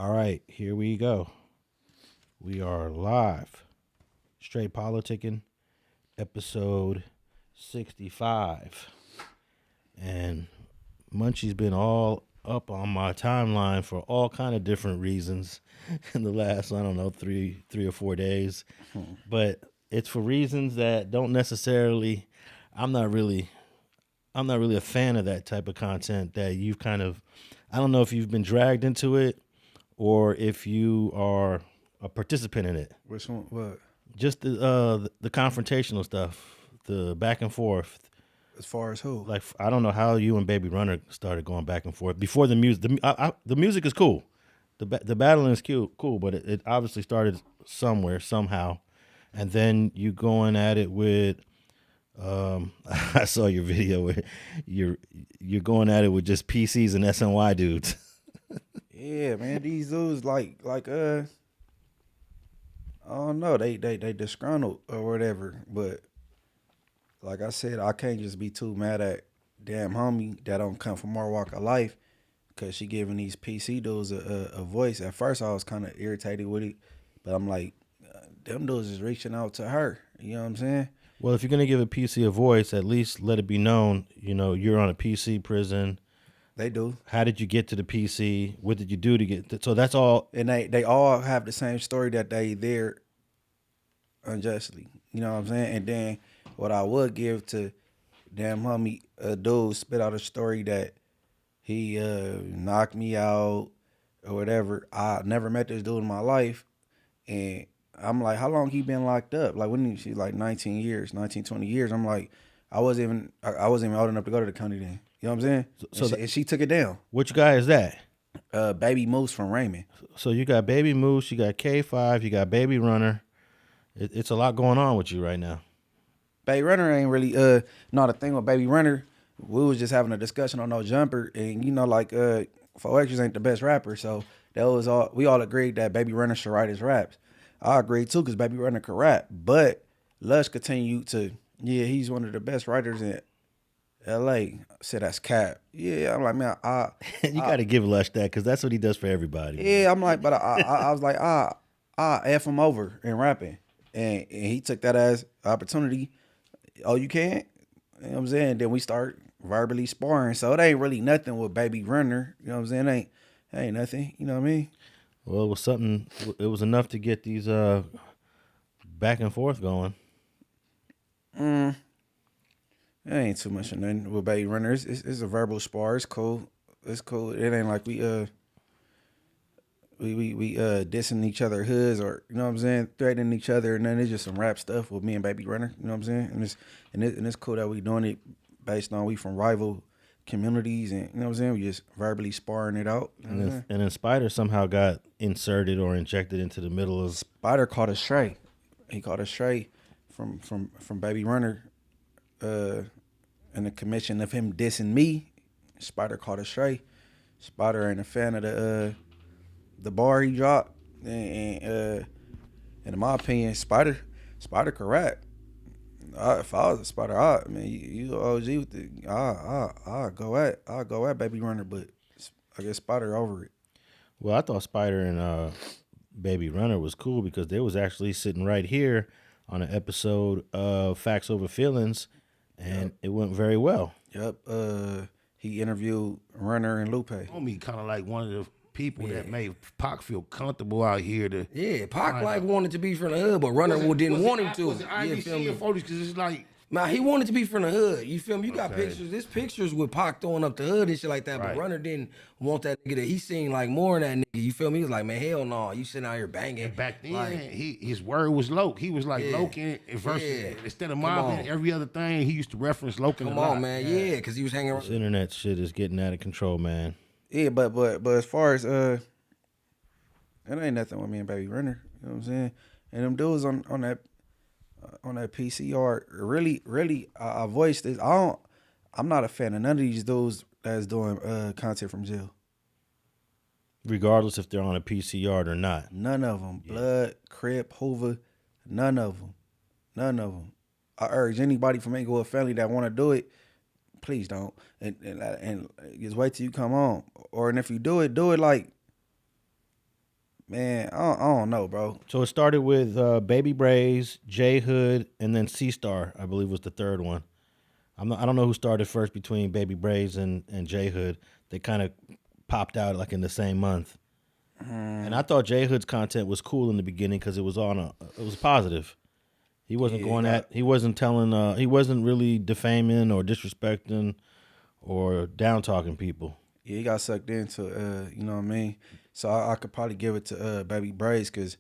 All right, here we go. We are live. Straight Politicking, episode 65. And Munchie's been all up on my timeline for all kind of different reasons in the last, I don't know, three or 4 days. But it's for reasons that don't necessarily, I'm not really a fan of that type of content that you've kind of, I don't know if you've been dragged into it or if you are a participant in it. Which one? What? Just the confrontational stuff, the back and forth. As far as who? Like, I don't know how you and Baby Runner started going back and forth before the music. The music is cool. The battling is cool, but it obviously started somewhere, somehow. And then you going at it with, I saw your video where you're going at it with just PCs and SNY dudes. Yeah, man, these dudes like I don't know, they disgruntled or whatever, but like I said, I can't just be too mad at damn homie that don't come from our walk of life because she giving these PC dudes a voice. At first, I was kind of irritated with it, but I'm like, them dudes is reaching out to her. You know what I'm saying? Well, if you're gonna give a PC a voice, at least let it be known. You know, you're on a PC prison. They do. How did you get to the PC? What did you do to get? So that's all. And they all have the same story that they there unjustly. You know what I'm saying? And then what I would give to damn homie, a dude spit out a story that he knocked me out or whatever. I never met this dude in my life. And I'm like, how long he been locked up? Like, when she's like 19 years, 19, 20 years. I'm like, I wasn't even old enough to go to the county then. You know what I'm saying? And she took it down. Which guy is that? Baby Moose from Raymond. So you got Baby Moose, you got K5, you got Baby Runner. It's a lot going on with you right now. Baby Runner ain't really no, the thing with Baby Runner, we was just having a discussion on No Jumper, and you know, like 4Xers ain't the best rapper, so that was all. We all agreed that Baby Runner should write his raps. I agreed too, because Baby Runner could rap, but Lush continued to, yeah, he's one of the best writers in LA. I said that's cap. Yeah, I'm like, man, you got to give Lush that, because that's what he does for everybody. Yeah, man. I'm like, but I was like, I F him over in rapping, and he took that as opportunity. Oh, you can't? You know what I'm saying? Then we start verbally sparring. So it ain't really nothing with Baby Runner. You know what I'm saying? Ain't nothing. You know what I mean? Well, it was something. It was enough to get these back and forth going. It ain't too much of nothing with Baby Runner. It's a verbal spar. It's cool. It's cool. It ain't like we dissing each other hoods or, you know what I'm saying, threatening each other, and then it's just some rap stuff with me and Baby Runner. You know what I'm saying? And it's cool that we doing it based on we from rival communities, and you know what I'm saying, we just verbally sparring it out. And then Spider somehow got inserted or injected into the middle of. Spider caught a stray. He caught a stray from Baby Runner, in the commission of him dissing me. Spider caught a stray. Spider ain't a fan of the bar he dropped, and in my opinion, Spider could rap. If I was a Spider, man, you OG with the, I'll go at Baby Runner, but I guess Spider over it. Well, I thought Spider and Baby Runner was cool because they was actually sitting right here on an episode of Facts Over Feelings, and It went very well. Yep. He interviewed Runner and Lupe. Homie kind of like one of the people that made Pac feel comfortable out here. Pac like wanted to be from the hood, but Runner didn't want him to. I feel me? Because it's like, nah, he wanted to be from the hood. You feel me? You got pictures. There's pictures with Pac throwing up the hood and shit like that. But Runner didn't want that nigga. He seen like more in that nigga. You feel me? He was like, man, hell no. You sitting out here banging. and back then, like, his word was Loc. He was like Loc versus instead of mobbing every other thing. He used to reference Loc. Come on, man. Yeah, because he was hanging around. This internet shit is getting out of control, man. Yeah, but as far as it ain't nothing with me and Baby Runner. You know what I'm saying? And them dudes on that PCR really I voiced this. I'm not a fan of none of these dudes that's doing content from jail. Regardless if they're on a PCR or not. None of them. Blood, Crip, Hoover, none of them. I urge anybody from Inglewood family that want to do it, please don't. And just wait till you come home. Or and if you do it like Man, I don't know, bro. So it started with Baby Braze, J Hood, and then C Star, I believe was the third one. I don't know who started first between Baby Braze and J Hood. They kind of popped out like in the same month. And I thought J Hood's content was cool in the beginning because it was positive. He wasn't he wasn't telling, he wasn't really defaming or disrespecting or down talking people. Yeah, he got sucked into, you know what I mean? So I could probably give it to Baby Braze because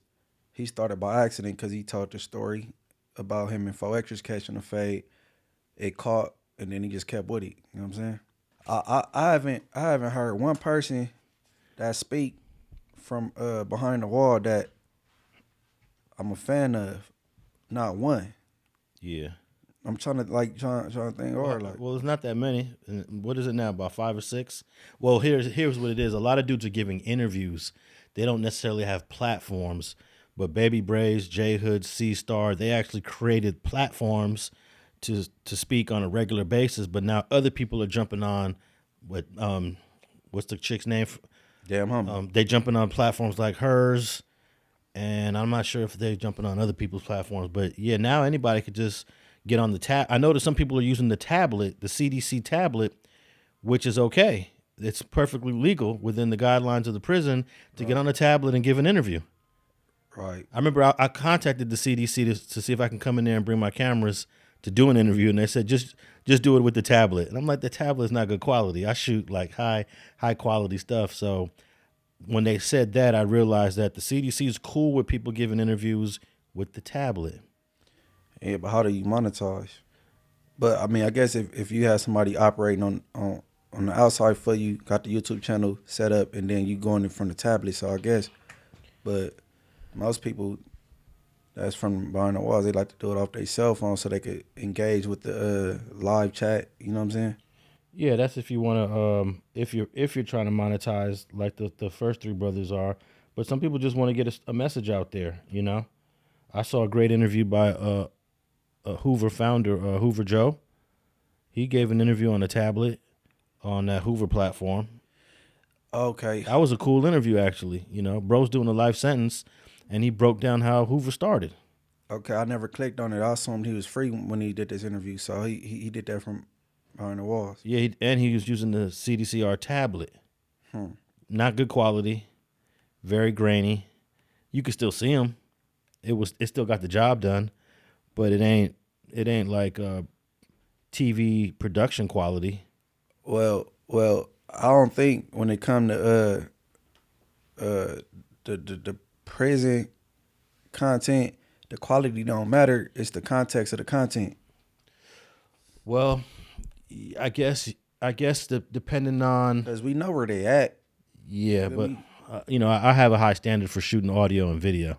he started by accident because he told the story about him and 4X's catching a fade. It caught, and then he just kept with it. You know what I'm saying? I haven't heard one person that speak from behind the wall that I'm a fan of. Not one. Yeah. I'm trying to think hard. Well, it's not that many. What is it now? About 5 or 6? Well, here's what it is. A lot of dudes are giving interviews. They don't necessarily have platforms, but Baby Braze, J Hood, C Star, they actually created platforms to speak on a regular basis. But now other people are jumping on. What's the chick's name? Damn Humble. They jumping on platforms like hers, and I'm not sure if they're jumping on other people's platforms. But yeah, now anybody could just get on the tab. I noticed some people are using the tablet, the CDC tablet, which is okay. It's perfectly legal within the guidelines of the prison to get on a tablet and give an interview. Right. I remember I contacted the CDC to see if I can come in there and bring my cameras to do an interview, and they said just do it with the tablet. And I'm like, the tablet is not good quality. I shoot like high quality stuff. So when they said that, I realized that the CDC is cool with people giving interviews with the tablet. Yeah, but how do you monetize? But I mean, I guess if you have somebody operating on the outside for you, got the YouTube channel set up, and then you going in from the tablet, so I guess. But most people that's from behind the walls, they like to do it off their cell phone so they could engage with the live chat. You know what I'm saying? Yeah, that's if you want to. If you're trying to monetize like the first three brothers are, but some people just want to get a message out there. You know, I saw a great interview by a Hoover founder, Hoover Joe. He gave an interview on a tablet on that Hoover platform. Okay. That was a cool interview, actually. You know, bro's doing a life sentence, and he broke down how Hoover started. Okay, I never clicked on it. I assumed he was free when he did this interview, so he did that from behind the walls. Yeah, and he was using the CDCR tablet. Not good quality, very grainy. You could still see him. It still got the job done, but it ain't like TV production quality. Well, I don't think when it come to the prison content, the quality don't matter. It's the context of the content. Well, I guess depending on, Because we know where they at. yeah, but I have a high standard for shooting audio and video.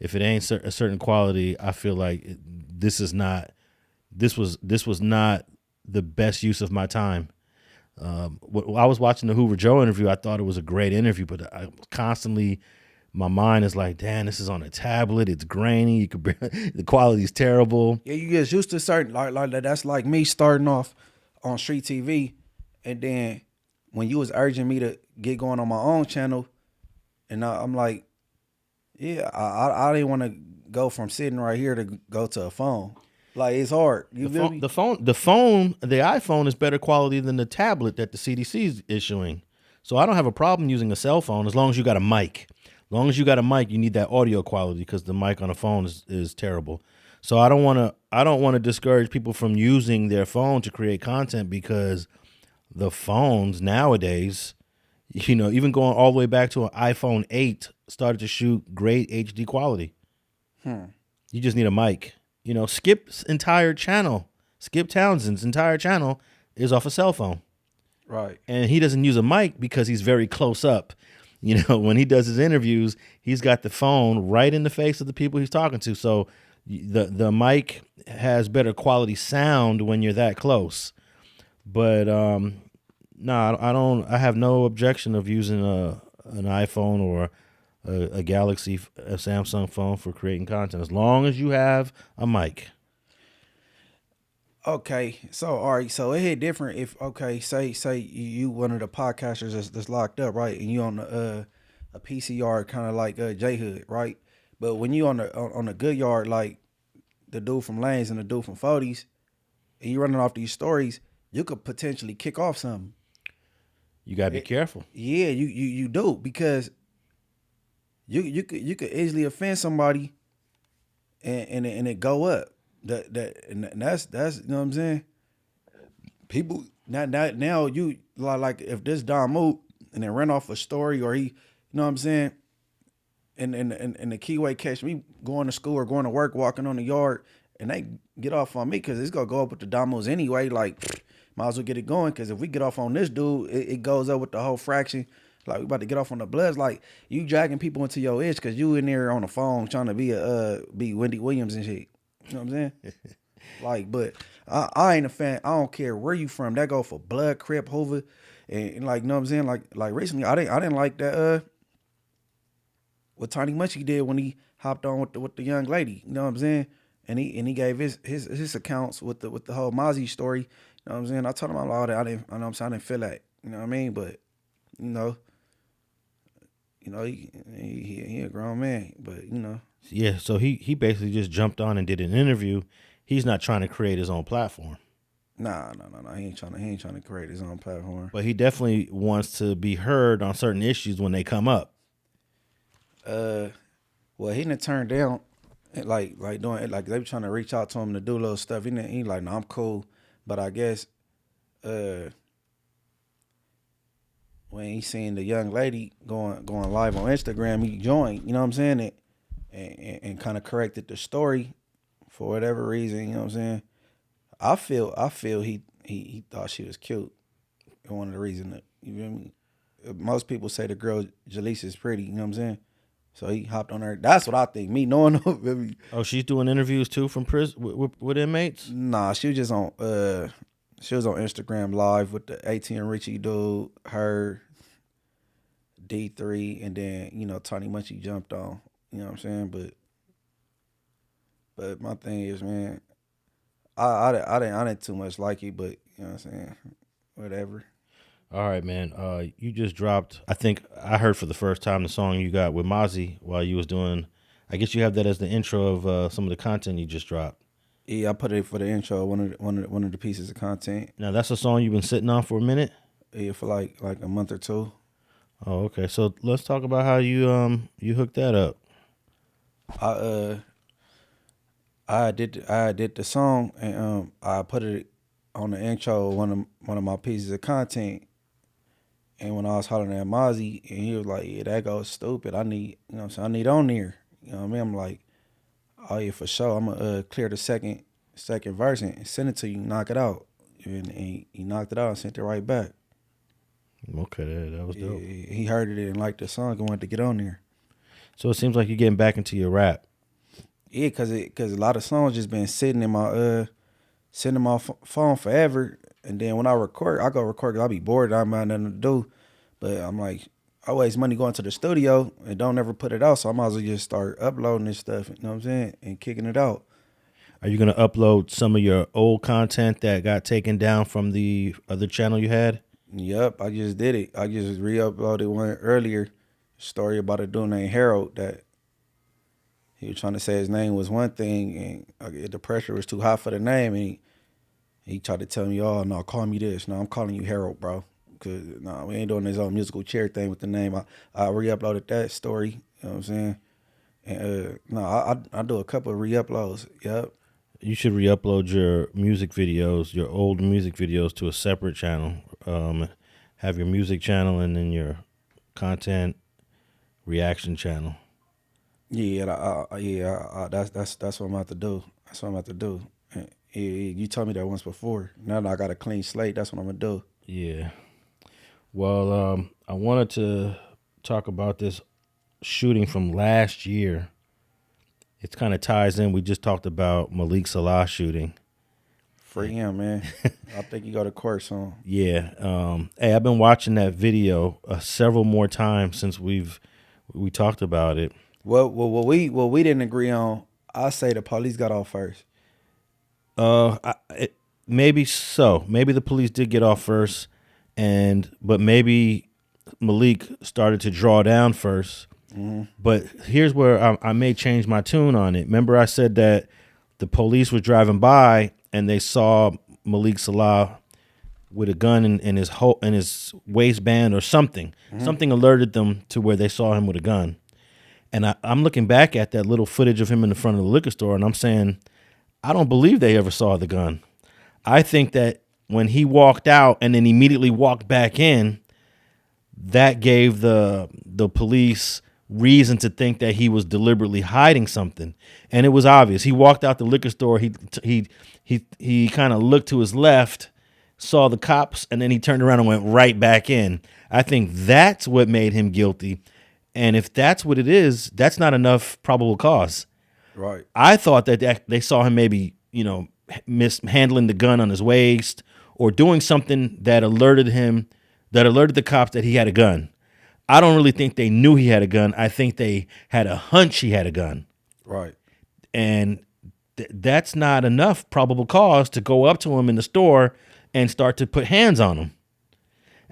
If it ain't a certain quality, I feel like this was not the best use of my time. When I was watching the Hoover Joe interview, I thought it was a great interview, but my mind is like, damn, this is on a tablet. It's grainy. The quality's terrible. Yeah, you get used to certain like that's like me starting off on StreetTV, and then when you was urging me to get going on my own channel, and I'm like, yeah, I didn't want to go from sitting right here to go to a phone. Like, it's hard. The iPhone is better quality than the tablet that the CDC is issuing. So I don't have a problem using a cell phone as long as you got a mic. As long as you got a mic, you need that audio quality because the mic on a phone is terrible. So I don't want to discourage people from using their phone to create content because the phones nowadays, even going all the way back to an iPhone 8 started to shoot great HD quality. You just need a mic. Skip's entire channel, Skip Townsend's entire channel is off a cell phone. Right. And he doesn't use a mic because he's very close up. When he does his interviews, he's got the phone right in the face of the people he's talking to. So the mic has better quality sound when you're that close. But I have no objection of using an iPhone or a Galaxy, a Samsung phone for creating content, as long as you have a mic. Okay, so all right, so it hit different if say you one of the podcasters that's locked up, right, and you on a PC yard, kind of like J Hood, right? But when you on a good yard, like the dude from Lanes and the dude from 40s, and you running off these stories, you could potentially kick off something. You gotta be careful. Yeah, you do, because you could easily offend somebody, and it go up. That's you know what I'm saying. People now you like if this Don Moot and then ran off a story, or he, you know what I'm saying, and the Keyway catch me going to school or going to work, walking on the yard, and they get off on me because it's gonna go up with the Domos anyway. Like, might as well get it going, because if we get off on this dude, it goes up with the whole fraction. Like, we about to get off on the Bloods. Like, you dragging people into your itch because you in there on the phone trying to be Wendy Williams and shit. You know what I'm saying? Like, but I ain't a fan. I don't care where you from. That go for Blood, Crip, Hoover, and like, you know what I'm saying? Like recently, I didn't like that what Tiny Munchie did when he hopped on with the young lady. You know what I'm saying? And he gave his accounts with the whole Mozzy story. You know what I'm saying? I told him all that. I didn't feel that. You know what I mean? But he a grown man. But Yeah, so he basically just jumped on and did an interview. He's not trying to create his own platform. Nah. He ain't trying to create his own platform. But he definitely wants to be heard on certain issues when they come up. Well, he didn't turn down, like doing it, like they were trying to reach out to him to do little stuff. He like, no, I'm cool. But I guess when he seen the young lady going live on Instagram, he joined. You know what I'm saying? And kind of corrected the story for whatever reason. You know what I'm saying? I feel he thought she was cute. One of the reasons that, you feel me? Most people say the girl Jaleesa is pretty. You know what I'm saying? So he hopped on her. That's what I think. Me knowing her. Oh, she's doing interviews too from prison with inmates? Nah, she was just on. She was on Instagram Live with the AT and Richie dude, her, D3, and then Tony Munchie jumped on. You know what I'm saying? But my thing is, man, I didn't too much like it, but you know what I'm saying? Whatever. All right, man. You just dropped, I think I heard for the first time the song you got with Mozzy while you was doing, I guess you have that as the intro of some of the content you just dropped. Yeah, I put it for the intro, one of the pieces of content. Now that's a song you've been sitting on for a minute? Yeah, for like a month or two. Oh, okay. So let's talk about how you hooked that up. I did the song, and I put it on the intro, one of my pieces of content. And when I was hollering at Mozzy, and he was like, "Yeah, that goes stupid. I need, I need on there." You know what I mean? I'm like, "Oh yeah, for sure. I'm gonna clear the second verse and send it to you, knock it out." And he knocked it out and sent it right back. Okay, that was dope. He heard it and liked the song and wanted to get on there. So it seems like you're getting back into your rap. Yeah, cause a lot of songs just been sitting in my phone forever. And then when I record, I go record 'cause I be bored. I don't have nothing to do. But I'm like, I waste money going to the studio and don't ever put it out. So I might as well just start uploading this stuff, you know what I'm saying, and kicking it out. Are you going to upload some of your old content that got taken down from the other channel you had? Yep, I just did it. I just re-uploaded one earlier, story about a dude named Harold that he was trying to say his name was one thing and the pressure was too high for the name, and he tried to tell me, "Oh, no, call me this." No, I'm calling you Harold, bro. Because, no, we ain't doing this old musical chair thing with the name. I re-uploaded that story, you know what I'm saying? And, I do a couple of re-uploads, yep. You should re-upload your music videos, your old music videos, to a separate channel. Have your music channel and then your content reaction channel. Yeah, that's what I'm about to do. That's what I'm about to do. Yeah, you told me that once before. Now that I got a clean slate, that's what I'm gonna do. Yeah. Well, I wanted to talk about this shooting from last year. It kind of ties in. We just talked about Malik Salaah shooting. Free him, man. I think he go to court soon. Yeah. Hey, I've been watching that video several more times since we talked about it. Well, what we didn't agree on, I say the police got off first. Maybe so. Maybe the police did get off first, but maybe Malik started to draw down first. But here's where I may change my tune on it. Remember I said that the police were driving by and they saw Malik Salaah with a gun in his waistband or something. Something alerted them to where they saw him with a gun. And I'm looking back at that little footage of him in the front of the liquor store, and I'm saying, I don't believe they ever saw the gun. I think that when he walked out and then immediately walked back in, that gave the police reason to think that he was deliberately hiding something. And it was obvious. He walked out the liquor store. He kind of looked to his left, saw the cops, and then he turned around and went right back in. I think that's what made him guilty. And if that's what it is, that's not enough probable cause. Right. I thought that they saw him maybe, mishandling the gun on his waist or doing something that alerted the cops that he had a gun. I don't really think they knew he had a gun. I think they had a hunch he had a gun. Right. And that's not enough probable cause to go up to him in the store and start to put hands on him.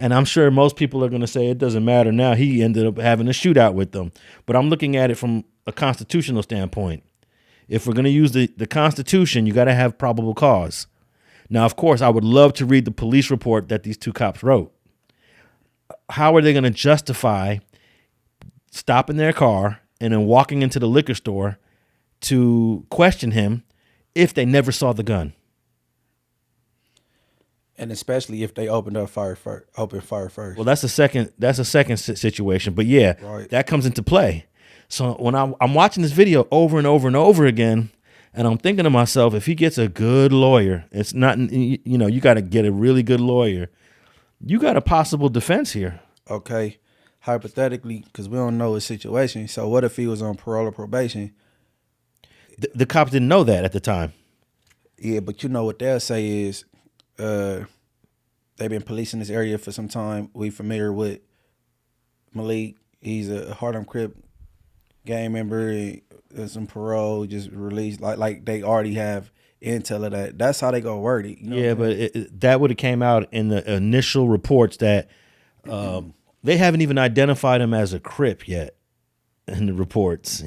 And I'm sure most people are going to say it doesn't matter now. He ended up having a shootout with them. But I'm looking at it from a constitutional standpoint. If we're going to use the Constitution, you got to have probable cause. Now, of course, I would love to read the police report that these two cops wrote. How are they going to justify stopping their car and then walking into the liquor store to question him if they never saw the gun? And especially if they open fire first. Well, that's a second situation. But yeah, right. That comes into play. So when I'm watching this video over and over and over again, and I'm thinking to myself, if he gets a good lawyer, it's not, you got to get a really good lawyer. You got a possible defense here. Okay. Hypothetically, because we don't know his situation. So what if he was on parole or probation? The cops didn't know that at the time. Yeah, but you know what they'll say is they've been policing this area for some time. We familiar with Malik. He's a Harlem Crip gang member and some parole, just released. Like they already have intel of that. That's how they go word it. You know yeah, but that would have came out in the initial reports that they haven't even identified him as a Crip yet in the reports.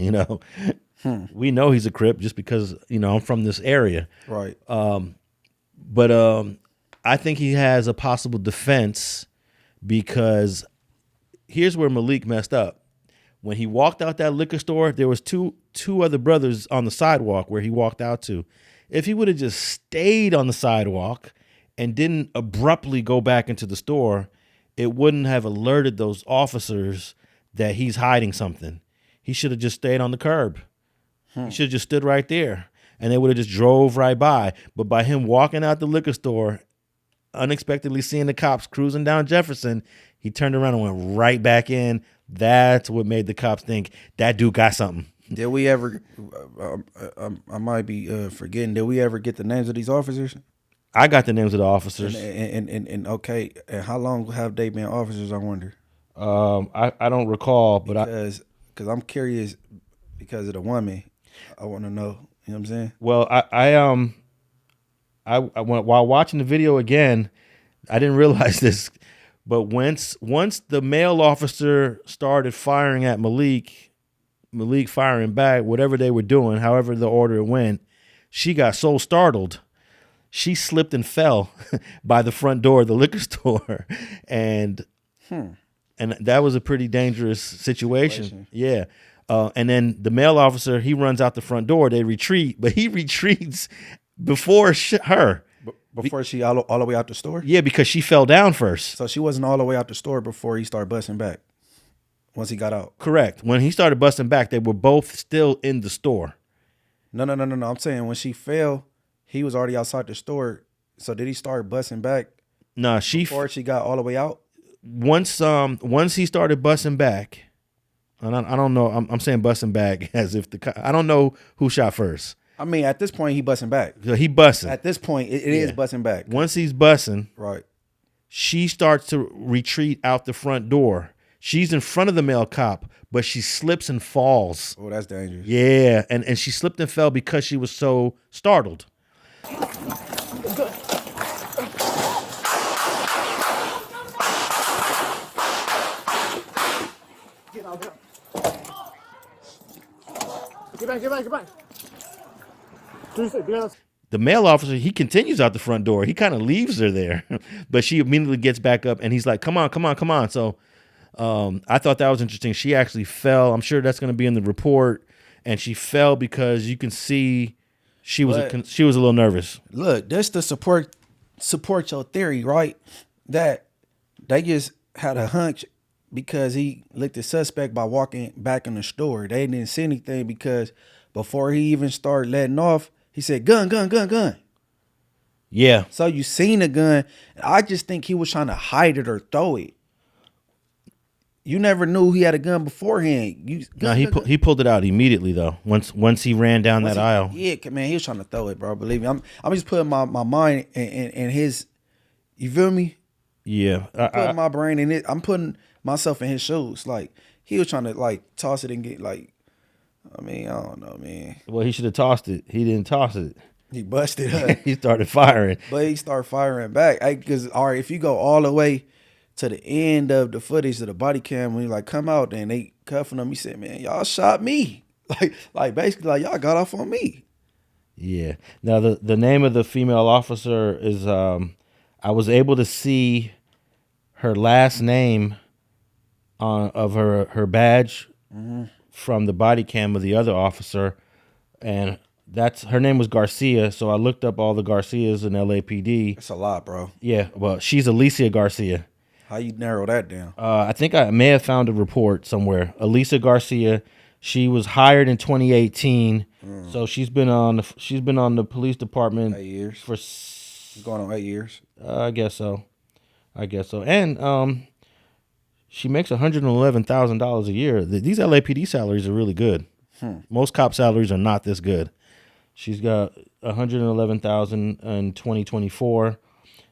We know he's a Crip just because I'm from this area. Right. But I think he has a possible defense because here's where Malik messed up. When he walked out that liquor store, there was two other brothers on the sidewalk where he walked out to. If he would have just stayed on the sidewalk and didn't abruptly go back into the store, it wouldn't have alerted those officers that he's hiding something. He should have just stayed on the curb. He should have just stood right there, and they would have just drove right by. But by him walking out the liquor store, unexpectedly seeing the cops cruising down Jefferson, he turned around and went right back in. That's what made the cops think that dude got something. Did we ever, I might be forgetting, did we ever get the names of these officers? I got the names of the officers. And okay, and how long have they been officers, I wonder? I don't recall, but because I'm curious because of the woman. I want to know, you know what I'm saying? Well, I while watching the video again, I didn't realize this. But once the male officer started firing at Malik firing back, whatever they were doing, however the order went, she got so startled, she slipped and fell by the front door of the liquor store, and that was a pretty dangerous situation. Yeah, and then the male officer, he runs out the front door. They retreat, but he retreats before her. Before she all the way out the store? Yeah, because she fell down first. So she wasn't all the way out the store before he started busting back once he got out? Correct. When he started busting back, they were both still in the store. No. I'm saying when she fell, he was already outside the store. So did he start busting back before she got all the way out? Once he started busting back, and I don't know, I'm saying busting back as if I don't know who shot first. I mean, at this point, he busting back. He busting. At this point, it is busting back. Once he's busting, right, she starts to retreat out the front door. She's in front of the male cop, but she slips and falls. Oh, that's dangerous. Yeah, and she slipped and fell because she was so startled. Get back. The male officer, he continues out the front door. He kind of leaves her there, but she immediately gets back up and he's like, come on. So I thought that was interesting. She actually fell. I'm sure that's going to be in the report. And she fell because you can see she was a little nervous. Look, that's to support your theory, right? That they just had a hunch because he licked the suspect by walking back in the store. They didn't see anything because before he even started letting off, he said, gun. Yeah. So you seen a gun. I just think he was trying to hide it or throw it. You never knew he had a gun beforehand. He pulled it out immediately though. Once he ran down that aisle. Yeah, man, he was trying to throw it, bro. Believe me, I'm just putting my mind in his. You feel me? Yeah, Putting my brain in it. I'm putting myself in his shoes. Like he was trying to like toss it and get like. I mean, I don't know, man. Well, he should have tossed it. He didn't toss it. He busted up. He started firing. But he started firing back. Because all right, if you go all the way to the end of the footage of the body cam, when he like come out and they cuffing him, he said, "Man, y'all shot me." Like basically like y'all got off on me. Yeah. Now the name of the female officer is I was able to see her last name of her badge from the body cam of the other officer, and her name was Garcia. So I looked up all the Garcias in LAPD. That's a lot, bro. Yeah. Well, she's Alicia Garcia. How you narrow that down? I think I may have found a report somewhere. Alicia Garcia. She was hired in 2018, so she's been on the police department 8 years for going on 8 years. I guess so, and she makes $111,000 a year. These LAPD salaries are really good. Most cop salaries are not this good. She's got $111,000 in 2024.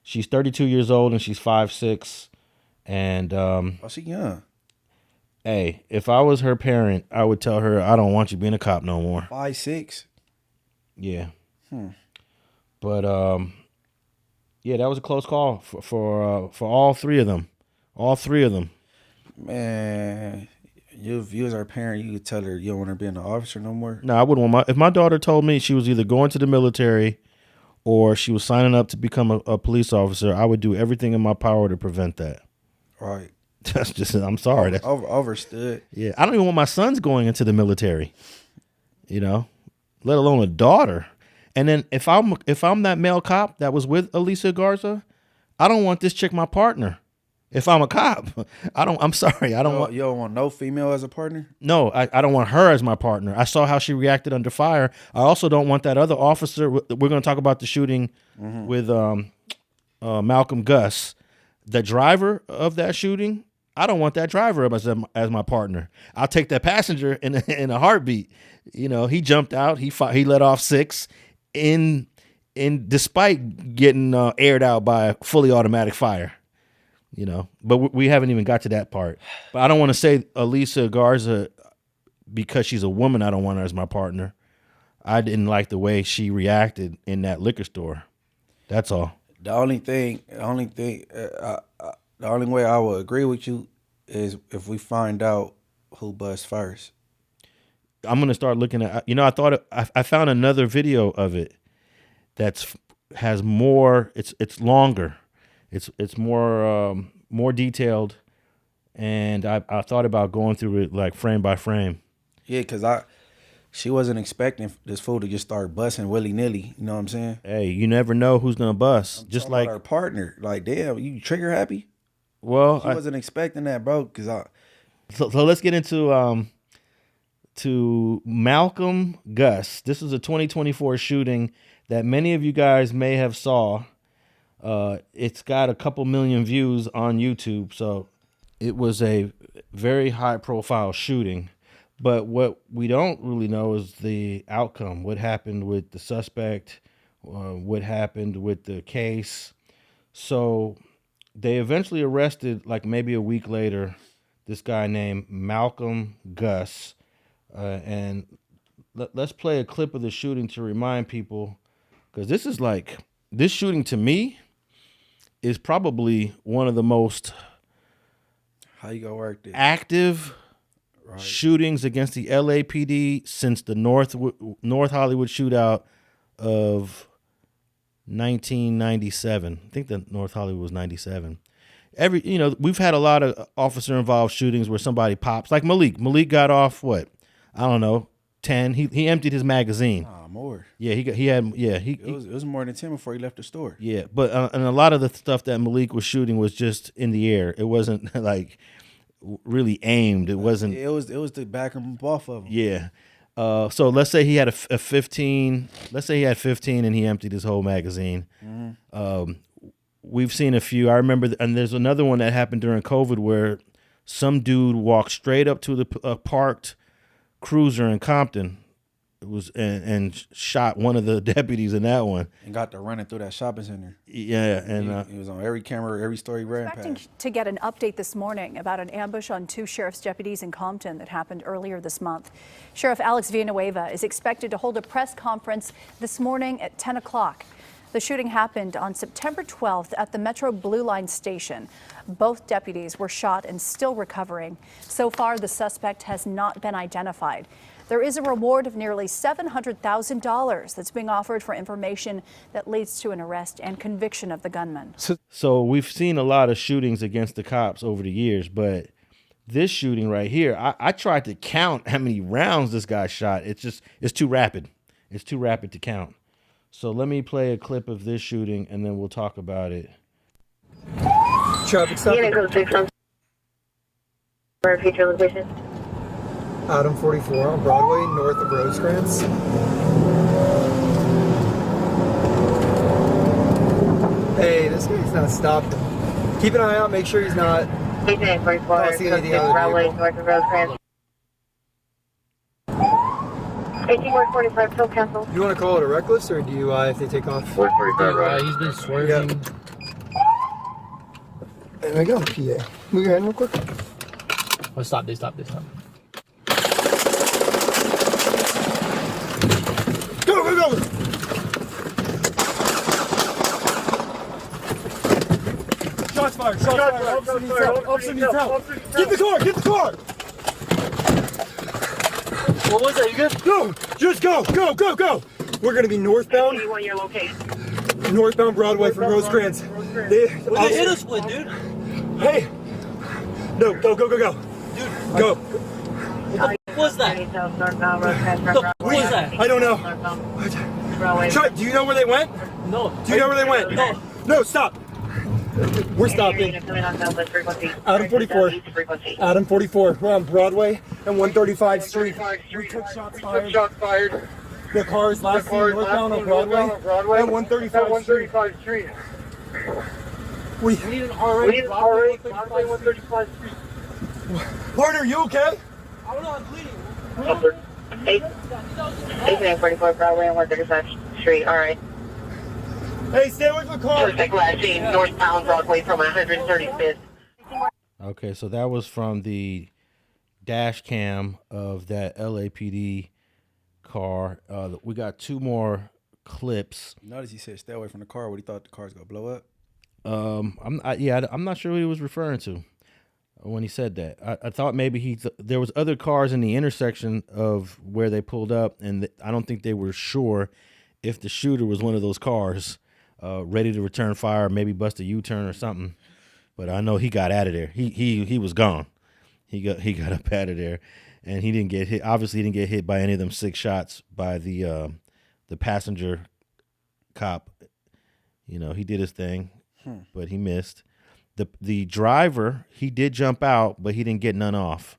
She's 32 years old and she's 5'6", and She young. Hey, if I was her parent, I would tell her, I don't want you being a cop no more. 5'6". Yeah. But yeah, that was a close call for all three of them. All three of them. Man, if you was her parent, you could tell her you don't want her being an officer no more. No, I wouldn't want if my daughter told me she was either going to the military or she was signing up to become a police officer, I would do everything in my power to prevent that. Right. That's just, I'm sorry. Overstood. Yeah, I don't even want my sons going into the military, let alone a daughter. And then if I'm that male cop that was with Alicia Garza, I don't want this chick my partner. If I'm a cop, I'm sorry. I don't want. You don't want no female as a partner? No, I don't want her as my partner. I saw how she reacted under fire. I also don't want that other officer. We're going to talk about the shooting with Malcolm Gus. The driver of that shooting, I don't want that driver as my partner. I'll take that passenger in a heartbeat. He jumped out. He let off 6 despite getting aired out by a fully automatic fire. But we haven't even got to that part. But I don't want to say Alicia Garza because she's a woman. I don't want her as my partner. I didn't like the way she reacted in that liquor store. That's all. The only way I would agree with you is if we find out who busts first. I'm gonna start looking at. I found another video of it has more. It's longer. It's more detailed, and I thought about going through it like frame by frame. Yeah, because she wasn't expecting this fool to just start busting willy nilly. You know what I'm saying? Hey, you never know who's gonna bust. I'm just talking like about her partner. Like, damn, you trigger happy? Well, she wasn't expecting that, bro. So let's get into to Malcolm Gus. This is a 2024 shooting that many of you guys may have saw. It's got a couple million views on YouTube, so it was a very high-profile shooting. But what we don't really know is the outcome. What happened with the suspect? What happened with the case? So they eventually arrested, like maybe a week later, this guy named Malcolm Gus. And let's play a clip of the shooting to remind people, because this shooting to me is probably one of the most how you gonna work this? Active shootings against the LAPD since the North Hollywood shootout of 1997. I think the North Hollywood was 97. We've had a lot of officer involved shootings where somebody pops, like Malik. Malik got off what? I don't know, 10. He emptied his magazine. More. Yeah, It was more than 10 before he left the store. Yeah, but and a lot of the stuff that Malik was shooting was just in the air. It wasn't like really aimed. It wasn't. It was to back him off of him. Yeah. So let's say he had a 15. Let's say he had 15 and he emptied his whole magazine. Mm-hmm. We've seen a few. I remember, and there's another one that happened during COVID where some dude walked straight up to the parked cruiser in Compton. It was and shot one of the deputies in that one. And got to running through that shopping center. Yeah, and he was on every camera, every story ran Expecting past. to get an update this morning about an ambush on 2 sheriff's deputies in Compton that happened earlier this month. Sheriff Alex Villanueva is expected to hold a press conference this morning at 10 o'clock. The shooting happened on September 12th at the Metro Blue Line station. Both deputies were shot and still recovering. So far, the suspect has not been identified. There is a reward of nearly $700,000 that's being offered for information that leads to an arrest and conviction of the gunman. So we've seen a lot of shootings against the cops over the years, but this shooting right here, I tried to count how many rounds this guy shot. It's too rapid. It's too rapid to count. So let me play a clip of this shooting and then we'll talk about it. Traffic stop. Future location. Adam 44 on Broadway, north of Rosecrans. Hey, this guy's not stopping. Keep an eye out, make sure he's not Station 44, crossing anything other Broadway, vehicle. north of Rosecrans. 18-45, full cancel. You want to call it a reckless or DUI if they take off? He's been swerving. Yep. There we go, PA. Move your hand real quick. Oh, stop. Go, go, go! Shots fired, Officer needs help, officer needs help. Get the car! What was that? You good? Go, just go! We're gonna be northbound. Your location. Northbound Broadway from Rosecrans. They hit us with, dude. Hey! No, go. Dude, go. What was that? What was that? I don't know. Chuck, do you know where they went? No. Do you know where they went? No, stop. We're stopping. Adam 44. Adam 44. We're on Broadway and 135th Street. We took shots fired. The car is last seen northbound on Broadway and 135th Street. We need an RA. 135 Street. Partner, you okay? I don't know, I'm bleeding. 18-44, Broadway and 135 Street, alright. Hey, stay away from the car. Suspect last seen northbound Broadway from 135th. Okay, so that was from the dash cam of that LAPD car. We got 2 more clips. Notice he said stay away from the car. What he thought the car's gonna blow up. I'm not sure what he was referring to when he said that. I thought maybe there was other cars in the intersection of where they pulled up, and I don't think they were sure if the shooter was one of those cars ready to return fire, maybe bust a U-turn or something. But I know he got out of there. He was gone. He got up out of there, and he didn't get hit. Obviously, he didn't get hit by any of them 6 shots by the passenger cop. You know, he did his thing, but he missed. The driver, he did jump out, but he didn't get none off.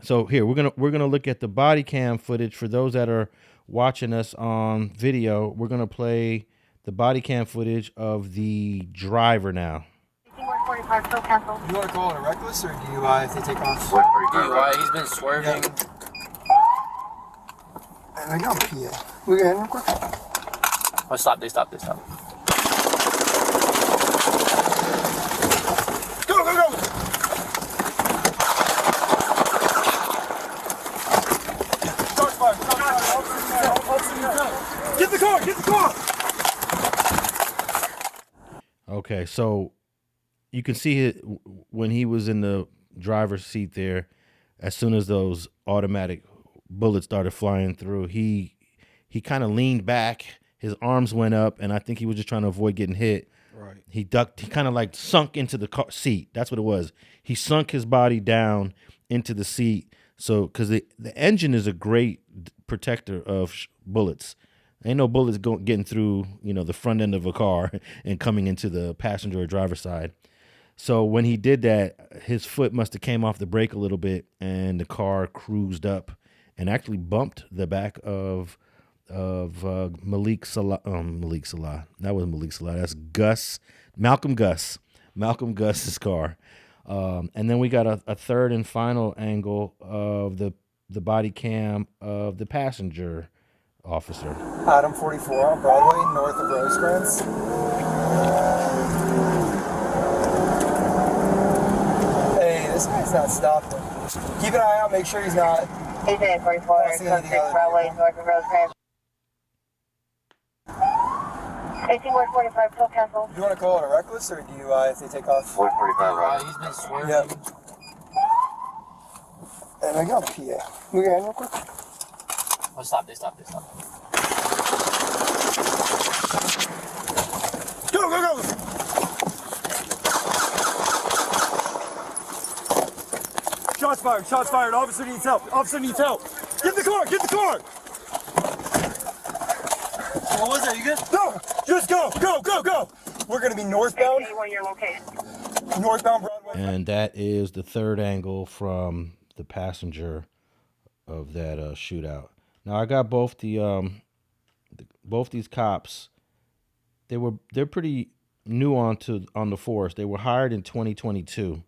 So here we're gonna look at the body cam footage for those that are watching us on video. We're gonna play the body cam footage of the driver now. 18-45, full cancel. You want to call it a reckless or DUI if they take off? DUI, he's been swerving. There we go, PA. Move your hand real quick. Oh, stop. Go. Shots fired. Officer needs help. Get the car! Okay, so you can see it when he was in the driver's seat there. as soon as those automatic bullets started flying through, he kind of leaned back, his arms went up, and I think he was just trying to avoid getting hit. Right. He ducked, he kind of like sunk into the car seat. That's what it was. He sunk his body down into the seat. So, because the engine is a great protector of bullets. Ain't no bullets getting through, the front end of a car and coming into the passenger or driver side. So when he did that, his foot must have came off the brake a little bit, and the car cruised up and actually bumped the back of Malik Salaah. That wasn't Malik Salaah. That's Gus. Malcolm Gus's car. And then we got a third and final angle of the body cam of the passenger officer. Adam 44 on Broadway, north of Rosecrans. Hey, this guy's not stopping. Keep an eye out, make sure he's not. He's at 44, 26 Broadway, north of Rosecrans. 18145, still cancel. Do you want to call it a reckless or DUI if they take off? 145, right? He's been swerving. Yep. And I got PA. Move your hand real quick. Oh, stop this. Go! Shots fired. Officer needs help. Get the car! What was that? You good? No! Just go! We're gonna be northbound. Your location. Northbound Broadway. And that is the third angle from the passenger of that shootout. Now I got both both these cops. They're pretty new on the force. They were hired in 2022,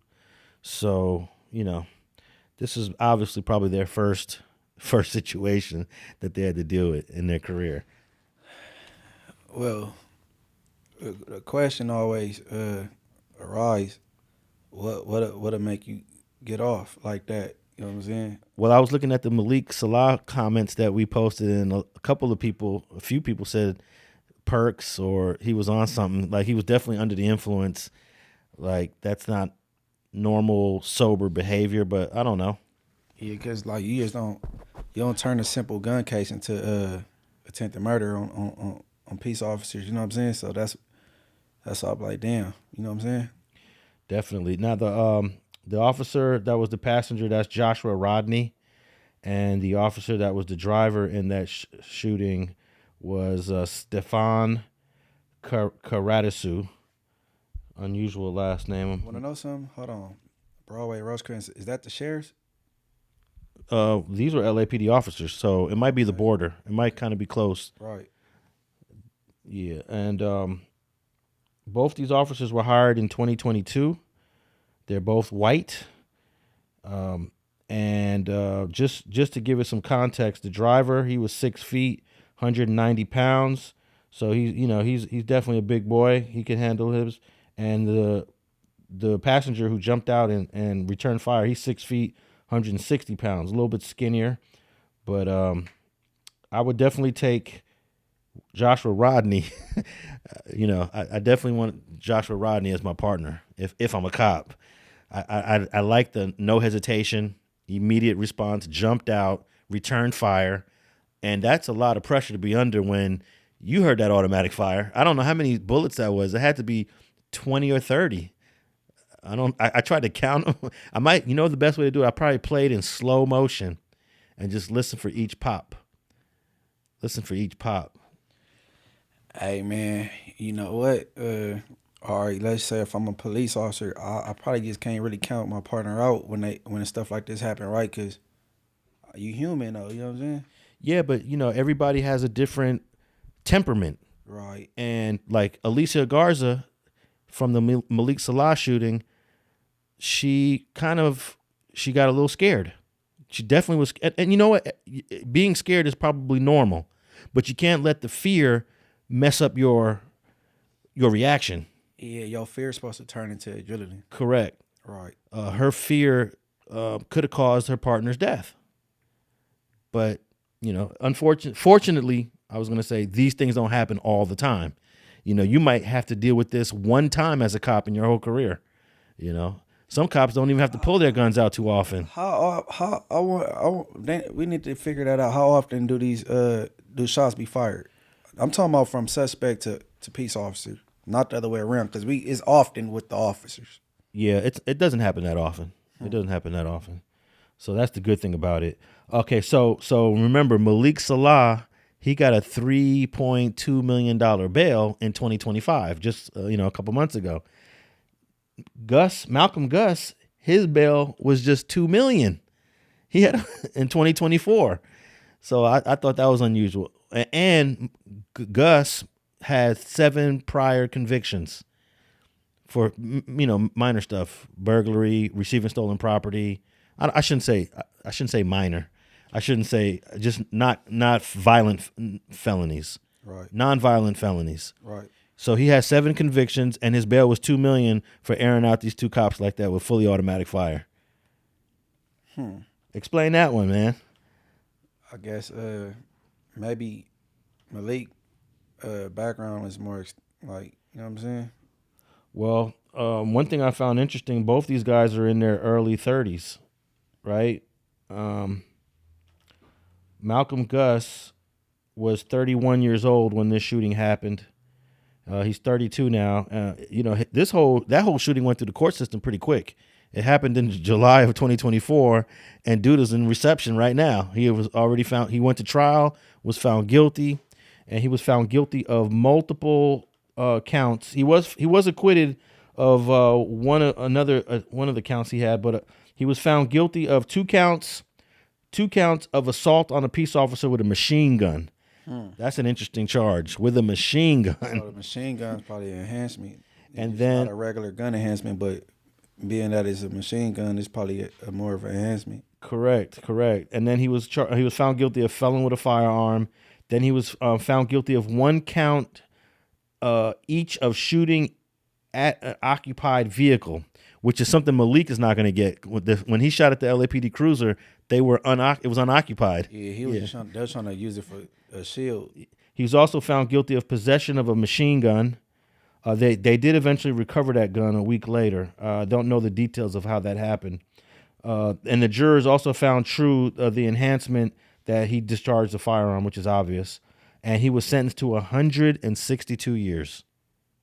so this is obviously probably their first situation that they had to deal with in their career. Well, the question always arises: what'll make you get off like that? You know what I'm saying? Well, I was looking at the Malik Salaah comments that we posted, and a few people said perks or he was on something. Like he was definitely under the influence. Like that's not normal sober behavior, but I don't know. Yeah, because like you don't turn a simple gun case into attempted murder on peace officers. You know what I'm saying? So that's all like damn. You know what I'm saying? Definitely. Now the officer that was the passenger, that's Joshua Rodney, and the officer that was the driver in that shooting was Stefan Carutsu. Unusual last name. Want to know something? Hold on. Broadway, Rosecrans, is that the sheriff's? These were LAPD officers, so it might be the border. It might kind of be close. Right. Yeah, and both these officers were hired in 2022. They're both white. And just to give it some context, the driver, he was 6 feet, 190 pounds. So he's definitely a big boy. He can handle his. And the passenger who jumped out and returned fire, he's 6 feet, 160 pounds, a little bit skinnier. But I would definitely take Joshua Rodney. I definitely want Joshua Rodney as my partner if I'm a cop. I like the no hesitation, immediate response, jumped out, returned fire. And that's a lot of pressure to be under when you heard that automatic fire. I don't know how many bullets that was. It had to be 20 or 30. I tried to count them. I might, the best way to do it, I probably played in slow motion and just listen for each pop. Hey man, you know what? All right, let's say if I'm a police officer, I probably just can't really count my partner out when stuff like this happen, right? Because you human though, you know what I'm saying? Yeah, but everybody has a different temperament. Right. And like Alicia Garcia from the Malik Salaah shooting, she got a little scared. She definitely was. And you know what? Being scared is probably normal, but you can't let the fear mess up your reaction. Yeah, your fear is supposed to turn into agility. Correct. Right. Her fear could have caused her partner's death. But, fortunately, I was going to say these things don't happen all the time. You might have to deal with this one time as a cop in your whole career, Some cops don't even have to pull their guns out too often. We need to figure that out. How often do these do shots be fired? I'm talking about from suspect to peace officer, not the other way around. Because it's often with the officers. Yeah, it doesn't happen that often. It doesn't happen that often. So that's the good thing about it. Okay, so remember Malik Salaah, he got a $3.2 million bail in 2025, just a couple months ago. Malcolm Gus, his bail was just $2 million. He had in 2024. So I thought that was unusual. And Gus had 7 prior convictions for minor stuff, burglary, receiving stolen property. I shouldn't say minor. I shouldn't say just not violent felonies. Right. Non-violent felonies. Right. So he has 7 convictions, and his bail was $2 million for airing out these 2 cops like that with fully automatic fire. Explain that one, man. I guess maybe Malik background is more like, you know what I'm saying? Well, one thing I found interesting, both these guys are in their early 30s, right? Malcolm Gus was 31 years old when this shooting happened. He's 32 now. That whole shooting went through the court system pretty quick. It happened in July of 2024, and dude is in reception right now. He was already found. He went to trial, was found guilty, and he was found guilty of multiple counts. He was acquitted of one of the counts he had, but he was found guilty of 2 counts of assault on a peace officer with a machine gun. That's an interesting charge, with a machine gun. The machine gun is probably an enhancement. And it's then not a regular gun enhancement, but being that it's a machine gun, it's probably a more of an enhancement. Correct. And then he was found guilty of felon with a firearm. Then he was found guilty of 1 count each of shooting at an occupied vehicle, which is something Malik is not going to get. When he shot at the LAPD cruiser, it was unoccupied. Yeah, they were trying to use it for a shield. He was also found guilty of possession of a machine gun. They did eventually recover that gun a week later. Don't know the details of how that happened. And the jurors also found true the enhancement that he discharged the firearm, which is obvious. And he was sentenced to 162 years.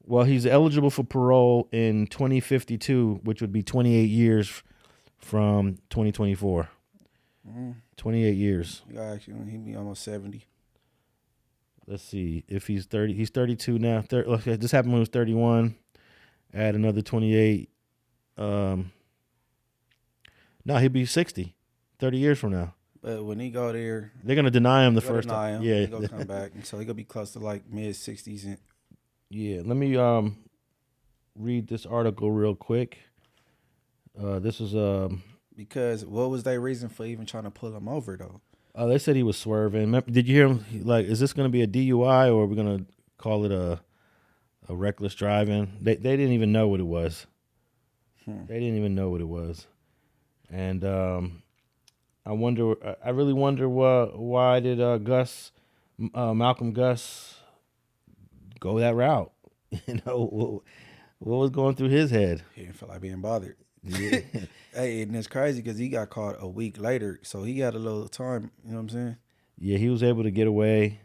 Well, he's eligible for parole in 2052, which would be 28 years from 2024. 28 years. Yeah, actually, he'd be almost 70. Let's see. If he's 30, he's 32 now. This happened when he was 31. Add another 28. No, he'd be 60, 30 years from now. But when he go there, they're gonna deny him the first time. Yeah, he's gonna come back, and so he gonna be close to like mid-60s. Yeah, let me read this article real quick. This is because what was their reason for even trying to pull him over though? They said he was swerving. Did you hear him? Like, is this going to be a DUI or are we going to call it a reckless driving? They didn't even know what it was. They didn't even know what it was. And I really wonder why did Malcolm Gus go that route? What was going through his head? He didn't feel like being bothered. Yeah. Hey, and it's crazy because he got caught a week later, so he had a little time. You know what I'm saying? Yeah, he was able to get away.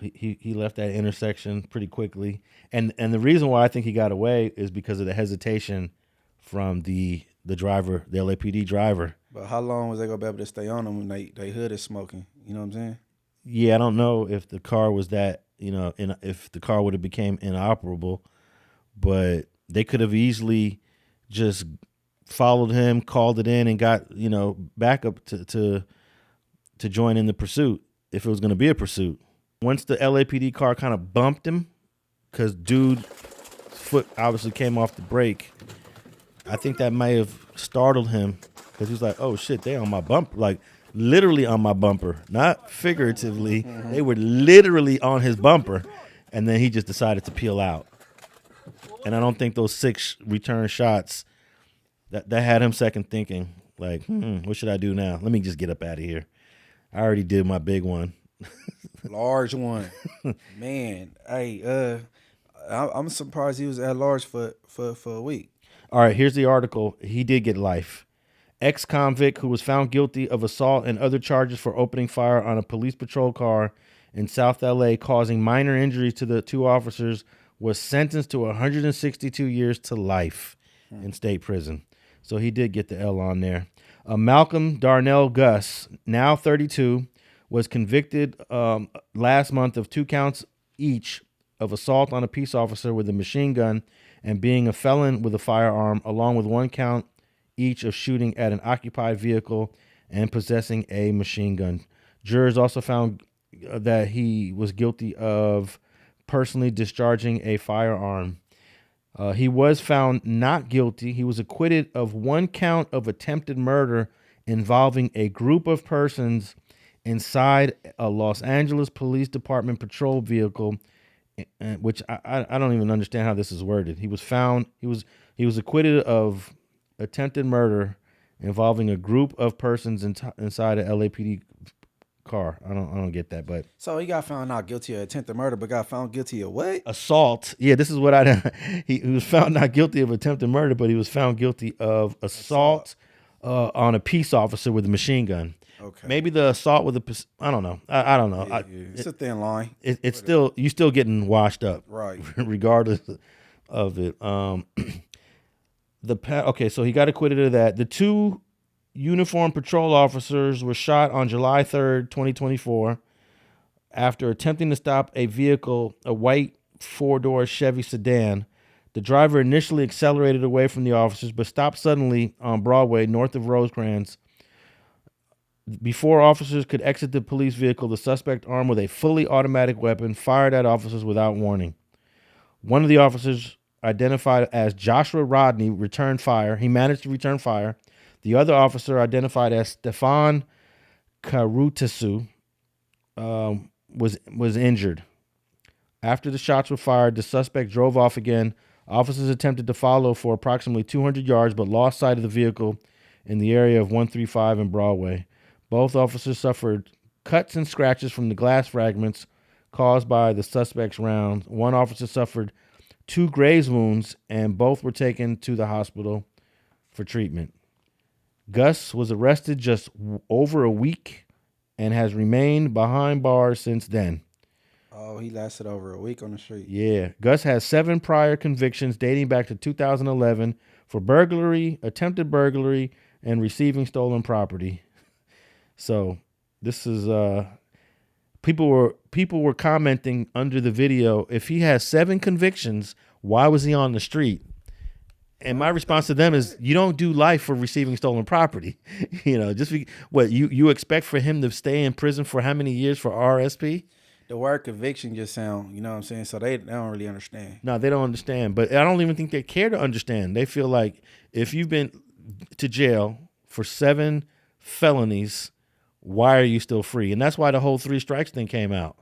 He left that intersection pretty quickly, and the reason why I think he got away is because of the hesitation from the driver, the LAPD driver. But how long was they gonna be able to stay on him when they hood is smoking? You know what I'm saying? Yeah, I don't know if the car was that, if the car would have became inoperable, but they could have easily just followed him, called it in, and got backup to join in the pursuit if it was going to be a pursuit. Once the LAPD car kind of bumped him, because dude's foot obviously came off the brake, I think that may have startled him because he was like, "Oh shit, they on my bumper!" Like literally on my bumper, not figuratively. Mm-hmm. They were literally on his bumper, and then he just decided to peel out. And I don't think those 6 return shots that had him second thinking, like, what should I do now? Let me just get up out of here. I already did my big one. Large one. Man, hey, I'm surprised he was at large for a week. All right, here's the article. He did get life. Ex-convict who was found guilty of assault and other charges for opening fire on a police patrol car in South LA, causing minor injuries to the 2 officers, was sentenced to 162 years to life in state prison. So he did get the L on there. Malcolm Gus, now 32, was convicted last month of 2 counts each of assault on a peace officer with a machine gun and being a felon with a firearm, along with 1 count each of shooting at an occupied vehicle and possessing a machine gun. Jurors also found that he was guilty of personally discharging a firearm. He was found not guilty. He was acquitted of 1 count of attempted murder involving a group of persons inside a Los Angeles Police Department patrol vehicle, which I don't even understand how this is worded. He was acquitted of attempted murder involving a group of persons inside a LAPD car. I don't get that, but So he got found not guilty of attempted murder, but got found guilty of what? assault. Yeah, this is what he was found not guilty of attempted murder, but he was found guilty of assault on a peace officer with a machine gun. Okay. Maybe the assault with a, I don't know. I don't know. Yeah, it's a thin line. It's still, you still getting washed up, Right. regardless of it. Okay, so he got acquitted of that. The 2 uniformed patrol officers were shot on July 3rd, 2024, after attempting to stop a vehicle, a white 4-door Chevy sedan. The driver initially accelerated away from the officers, but stopped suddenly on Broadway, north of Rosecrans. Before officers could exit the police vehicle, the suspect, armed with a fully automatic weapon, fired at officers without warning. One of the officers, identified as Joshua Rodney, returned fire. He managed to return fire. The other officer, identified as Stefan Carutsu, was injured. After the shots were fired, the suspect drove off again. Officers attempted to follow for approximately 200 yards, but lost sight of the vehicle in the area of 135 and Broadway. Both officers suffered cuts and scratches from the glass fragments caused by the suspect's rounds. One officer suffered 2 graze wounds, and both were taken to the hospital for treatment. Gus was arrested just over a week and has remained behind bars since then. Oh, he lasted over a week on the street. Yeah. Gus has 7 prior convictions dating back to 2011 for burglary, attempted burglary, and receiving stolen property. So this is people were commenting under the video, if he has 7 convictions, why was he on the street? And my response to them is, you don't do life for receiving stolen property. You expect for him to stay in prison for how many years for RSP? The word conviction just sound, you know what I'm saying? So they don't really understand. No, they don't understand. But I don't even think they care to understand. They feel like if you've been to jail for 7 felonies, why are you still free? And that's why the whole 3 strikes thing came out.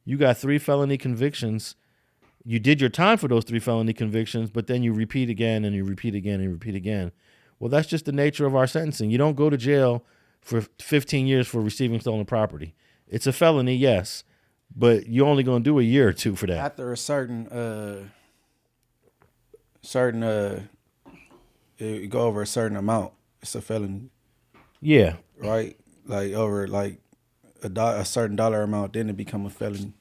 You got 3 felony convictions. You did your time for those 3 felony convictions, but then you repeat again and you repeat again and you repeat again. Well, that's just the nature of our sentencing. You don't go to jail for 15 years for receiving stolen property. It's a felony, yes, but you're only going to do a year or 2 for that. After a you go over a certain amount, it's a felony. Yeah. Right? Like over like a certain dollar amount, then it become a felony.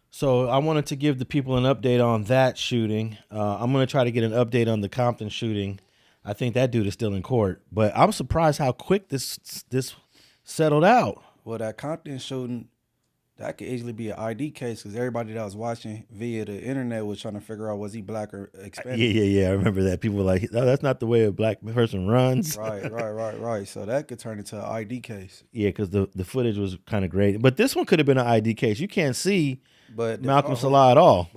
So I wanted to give the people an update on that shooting. I'm going to try to get an update on the Compton shooting. I think that dude is still in court, but I'm surprised how quick this settled out. Well, that Compton shooting, that could easily be an ID case because everybody that was watching via the internet was trying to figure out, was he black or Hispanic? Yeah. I remember that. People were like, no, that's not the way a black person runs. Right. So that could turn into an ID case. Yeah, because the footage was kind of great. But this one could have been an ID case. You can't see Malcolm Salaah at all.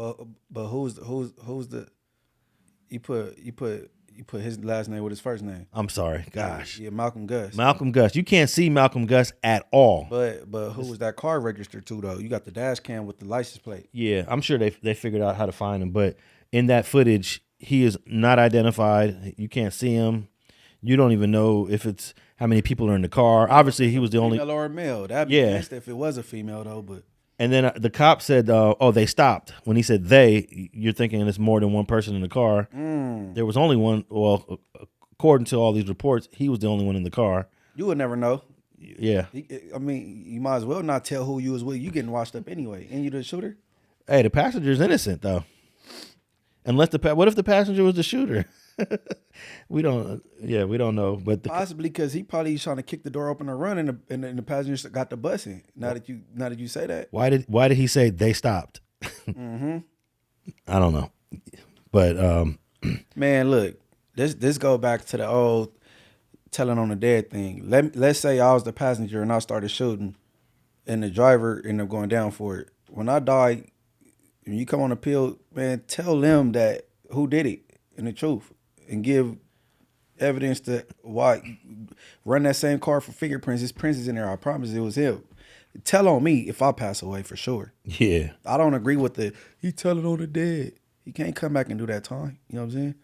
But who's the you put his last name with his first name. I'm sorry. Gosh. Yeah, Malcolm Gus. Malcolm Gus. You can't see Malcolm Gus at all. But who was that car registered to though? You got the dash cam with the license plate. Yeah, I'm sure they figured out how to find him. But in that footage, he is not identified. You can't see him. You don't even know if it's how many people are in the car. Obviously, he was the only female or a male. That'd be nice if it was a female though. But And then the cop said, "Oh, they stopped." When he said "they," you're thinking it's more than one person in the car. There was only one. Well, according to all these reports, he was the only one in the car. You would never know. Yeah. I mean, you might as well not tell who you was with. You getting washed up anyway. And you the shooter? Hey, the passenger's innocent though. Unless what if the passenger was the shooter? we don't know. But possibly because he probably trying to kick the door open and run, and the passenger got the busing. Now that you say that, why did he say they stopped? I don't know, but man, look, this go back to the old telling on the dead thing. Let's say I was the passenger and I started shooting, and the driver ended up going down for it. When I die, when you come on appeal, man, tell them that who did it and the truth, and give evidence to why. Run that same car for fingerprints. His prints is in there. I promise it was him. Tell on me if I pass away for sure. Yeah. I don't agree with he telling on the dead. He can't come back and do that time. You know what I'm saying?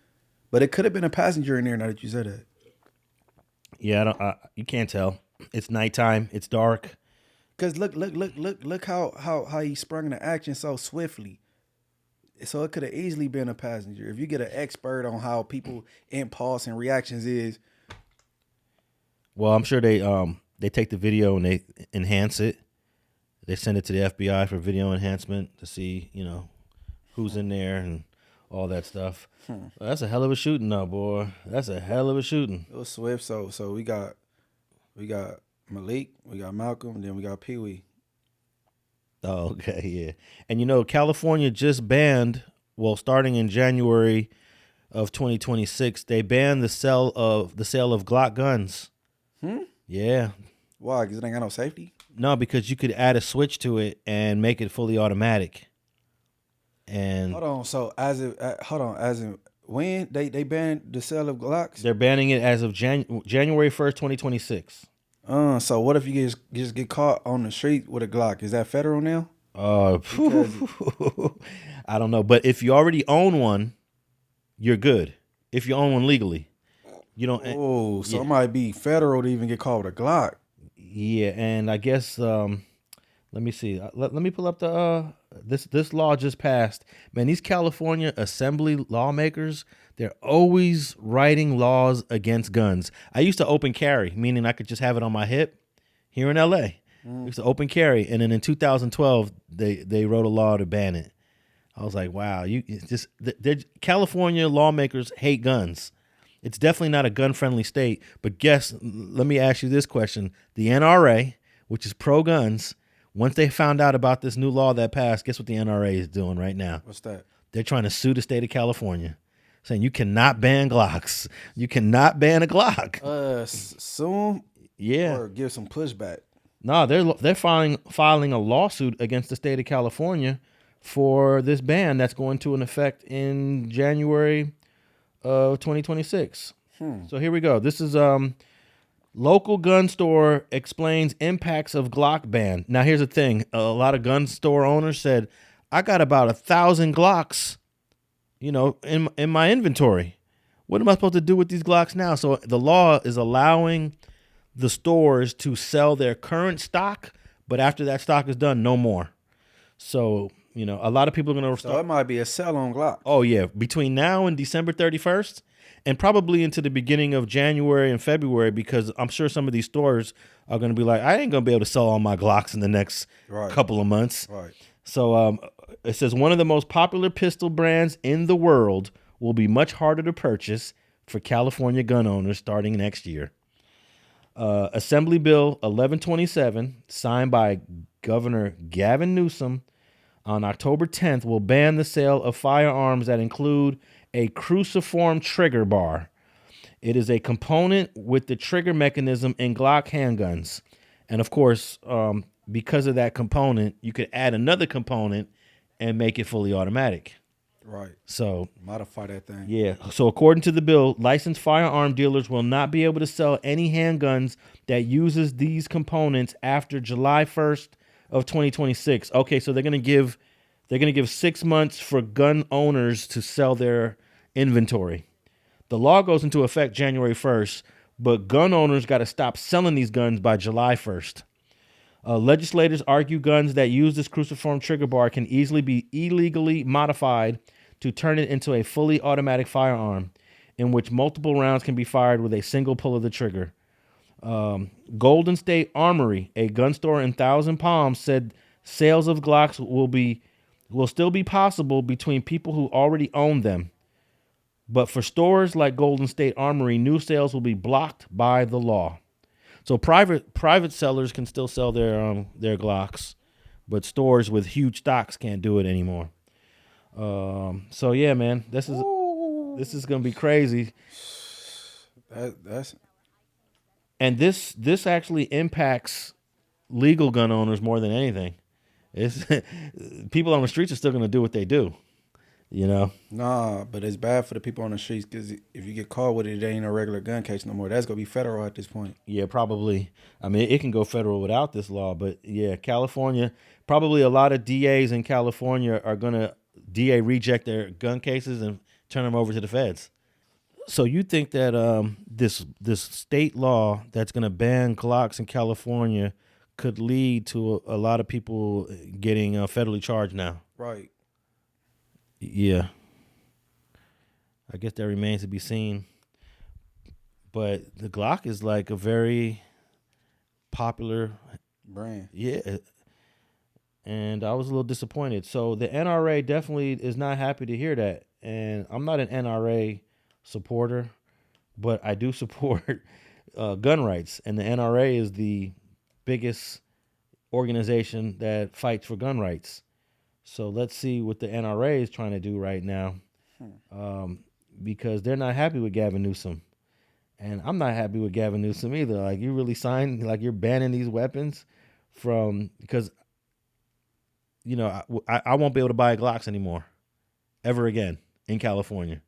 But it could have been a passenger in there now that you said that. Yeah, you can't tell. It's nighttime. It's dark. Cause look how he sprung into action so swiftly. So it could have easily been a passenger. If you get an expert on how people impulse and reactions is. Well, I'm sure they take the video and they enhance it. They send it to the FBI for video enhancement to see, who's in there and all that stuff. Well, that's a hell of a shooting though, boy. That's a hell of a shooting. It was swift. So we got Malik, we got Malcolm, then we got Pee Wee. Oh, okay, yeah. And California just banned, well, starting in January of 2026, they banned the sale of Glock guns. Yeah. Why? Because it ain't got no safety? No, because you could add a switch to it and make it fully automatic. And hold on. So as in when they banned the sale of Glocks? They're banning it as of January 1st, 2026. So what if you just get caught on the street with a Glock? Is that federal now? I don't know. But if you already own one, you're good. If you own one legally. You don't. Oh, so it might be federal to even get caught with a Glock. Yeah, and I guess let me see. Let me pull up the this law just passed. Man, these California assembly lawmakers, they're always writing laws against guns. I used to open carry, meaning I could just have it on my hip here in LA. I used to open carry, and then in 2012 they wrote a law to ban it. I was like, wow, California lawmakers hate guns. It's definitely not a gun-friendly state, but let me ask you this question. The NRA, which is pro-guns, once they found out about this new law that passed, guess what the NRA is doing right now? What's that? They're trying to sue the state of California, saying you cannot ban Glocks. You cannot ban a Glock. Sue them? Yeah. Or give some pushback? No, they're filing a lawsuit against the state of California for this ban that's going to an effect in January of 2026. So here we go. This is local gun store explains impacts of Glock ban. Now here's the thing. A lot of gun store owners said, I got about 1,000 Glocks, in my inventory. What am I supposed to do with these Glocks now? So the law is allowing the stores to sell their current stock, but after that stock is done, no more. So a lot of people are going to So it might be a sell on Glock. Oh, yeah. Between now and December 31st, and probably into the beginning of January and February, because I'm sure some of these stores are going to be like, I ain't going to be able to sell all my Glocks in the next couple of months. Right. So it says one of the most popular pistol brands in the world will be much harder to purchase for California gun owners starting next year. Assembly Bill 1127, signed by Governor Gavin Newsom, on October 10th, will ban the sale of firearms that include a cruciform trigger bar. It is a component with the trigger mechanism in Glock handguns. And of course, because of that component, you could add another component and make it fully automatic. Right. So modify that thing. Yeah. So according to the bill, licensed firearm dealers will not be able to sell any handguns that uses these components after July 1st of 2026. Okay, so they're gonna give 6 months for gun owners to sell their inventory. The law goes into effect January 1st, but gun owners got to stop selling these guns by July 1st. Legislators argue guns that use this cruciform trigger bar can easily be illegally modified to turn it into a fully automatic firearm, in which multiple rounds can be fired with a single pull of the trigger. Golden State Armory, a gun store in Thousand Palms, said sales of Glocks will still be possible between people who already own them. But for stores like Golden State Armory, new sales will be blocked by the law. So private sellers can still sell their Glocks, but stores with huge stocks can't do it anymore. So yeah, man, this is gonna be crazy. And this actually impacts legal gun owners more than anything. It's people on the streets are still gonna do what they do, you know. Nah, but it's bad for the people on the streets because if you get caught with it, it ain't a regular gun case no more. That's gonna be federal at this point. Yeah, probably. I mean, it can go federal without this law, but yeah, California, probably a lot of DAs in California are gonna DA reject their gun cases and turn them over to the feds. So you think that this state law that's gonna ban Glocks in California could lead to a lot of people getting federally charged now? Right. Yeah. I guess that remains to be seen. But the Glock is like a very popular brand. Yeah. And I was a little disappointed. So the NRA definitely is not happy to hear that. And I'm not an NRA supporter, but I do support gun rights. And the NRA is the biggest organization that fights for gun rights. So let's see what the NRA is trying to do right now, because they're not happy with Gavin Newsom. And I'm not happy with Gavin Newsom either. Like, you really signed, like, you're banning these weapons because, you know, I won't be able to buy Glocks anymore ever again in California.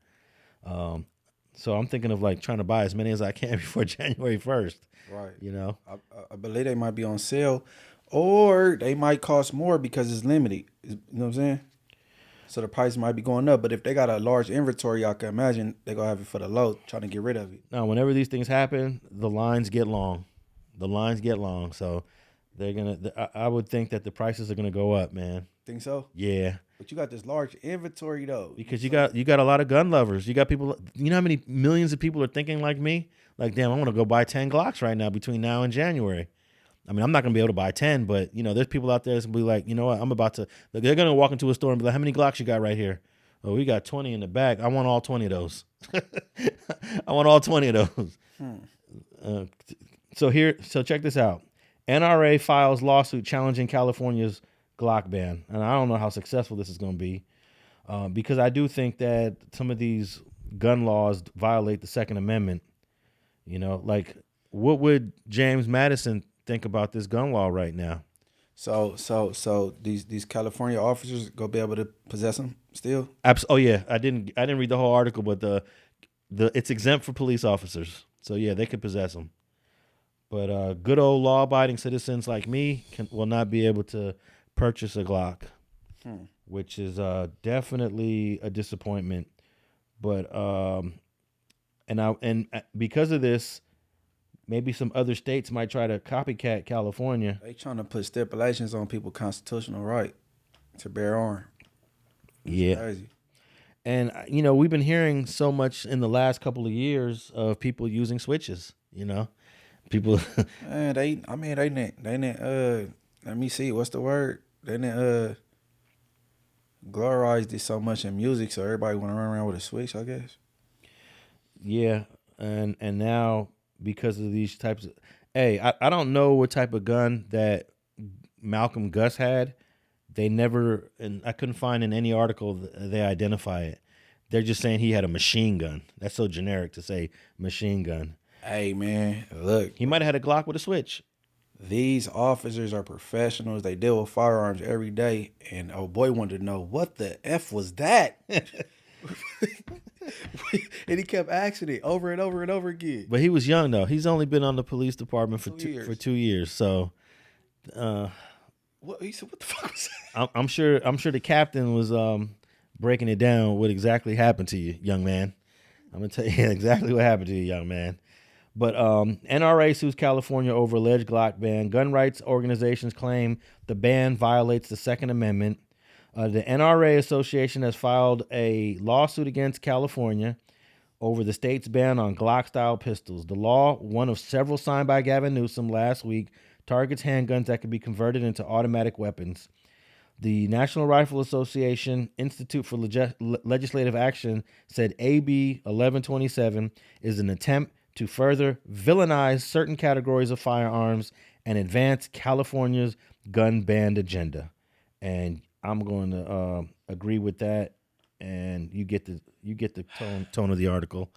So I'm thinking of like trying to buy as many as I can before January 1st. Right. You know, I believe they might be on sale, or they might cost more because it's limited. You know what I'm saying? So the price might be going up. But if they got a large inventory, I can imagine they're going to have it for the low, trying to get rid of it. Now, whenever these things happen, the lines get long. So they're going to, I would think that the prices are going to go up, man. Think so? Yeah. But you got this large inventory, though. Because you got a lot of gun lovers. You got people, you know how many millions of people are thinking like me? Like, damn, I want to go buy 10 Glocks right now between now and January. I mean, I'm not going to be able to buy 10, but, you know, there's people out there that's going to be like, you know what, they're going to walk into a store and be like, how many Glocks you got right here? Oh, we got 20 in the bag. I want all 20 of those. I want all 20 of those. So check this out. NRA files lawsuit challenging California's Glock ban. And I don't know how successful this is going to be, because I do think that some of these gun laws violate the Second Amendment. You know, like, what would James Madison think about this gun law right now? So these California officers go be able to possess them still? Oh yeah, I didn't read the whole article, but it's exempt for police officers. So yeah, they could possess them. But good old law-abiding citizens like me will not be able to purchase a Glock, which is definitely a disappointment. But and because of this, maybe some other states might try to copycat California. They trying to put stipulations on people's constitutional right to bear arms. Yeah. Crazy. And, you know, we've been hearing so much in the last couple of years of people using switches, you know. People Man, they didn't let me see, what's the word? They didn't glorize this so much in music, so everybody wanna run around with a switch, I guess. Yeah, and now because of these types of, I don't know what type of gun that Malcolm Gus had. They never, and I couldn't find in any article they identify it. They're just saying he had a machine gun. That's so generic to say machine gun. Hey man, look, He might have had a Glock with a switch. these officers are professionals. They deal with firearms every day, and oh boy wanted to know what the F was that. And he kept asking it over and over and over again. But he was young though. He's only been on the police department for 2 years. 2 years. So What he said? What the fuck was that? I'm sure the captain was breaking it down what exactly happened to you, young man. I'm gonna tell you exactly what happened to you, young man. But NRA sues California over alleged Glock ban. Gun rights organizations claim the ban violates the Second Amendment. The NRA Association has filed a lawsuit against California over the state's ban on Glock-style pistols. The law, one of several signed by Gavin Newsom last week, targets handguns that can be converted into automatic weapons. The National Rifle Association Institute for Legislative Action said AB 1127 is an attempt to further villainize certain categories of firearms and advance California's gun ban agenda. And I'm going to agree with that. And you get the tone of the article.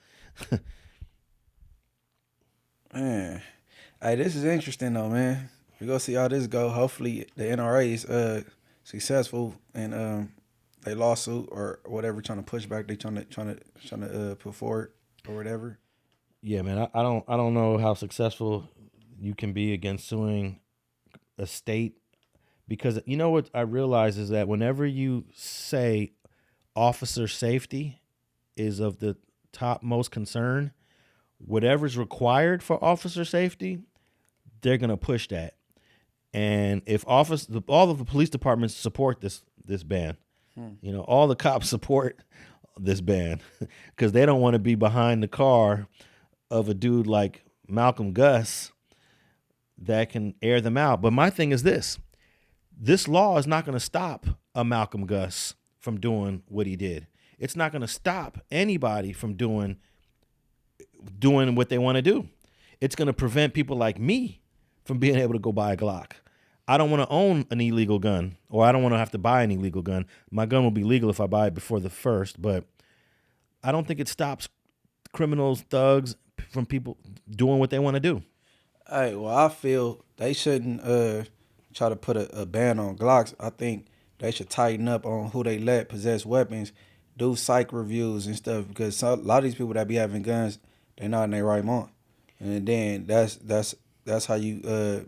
Man, hey, this is interesting though, man. We gonna see how this go. Hopefully, the NRA is successful in a lawsuit or whatever, trying to push back. They trying to put forward or whatever. Yeah, man. I don't know how successful you can be against suing a state, because you know what I realize is that whenever you say officer safety is of the topmost concern, whatever's required for officer safety, they're gonna push that. And if all of the police departments support this ban, you know, all the cops support this ban because they don't want to be behind the car of a dude like Malcolm Gus that can air them out. But my thing is this law is not going to stop a Malcolm Gus from doing what he did. It's not going to stop anybody from doing what they want to do. It's going to prevent people like me from being able to go buy a Glock. I don't want to own an illegal gun, or I don't want to have to buy an illegal gun. My gun will be legal if I buy it before the 1st, but I don't think it stops criminals, thugs from people doing what they want to do. Hey, well, I feel they shouldn't try to put a ban on Glocks. I think they should tighten up on who they let possess weapons, do psych reviews and stuff, because a lot of these people that be having guns, they're not in their right mind. And then that's how you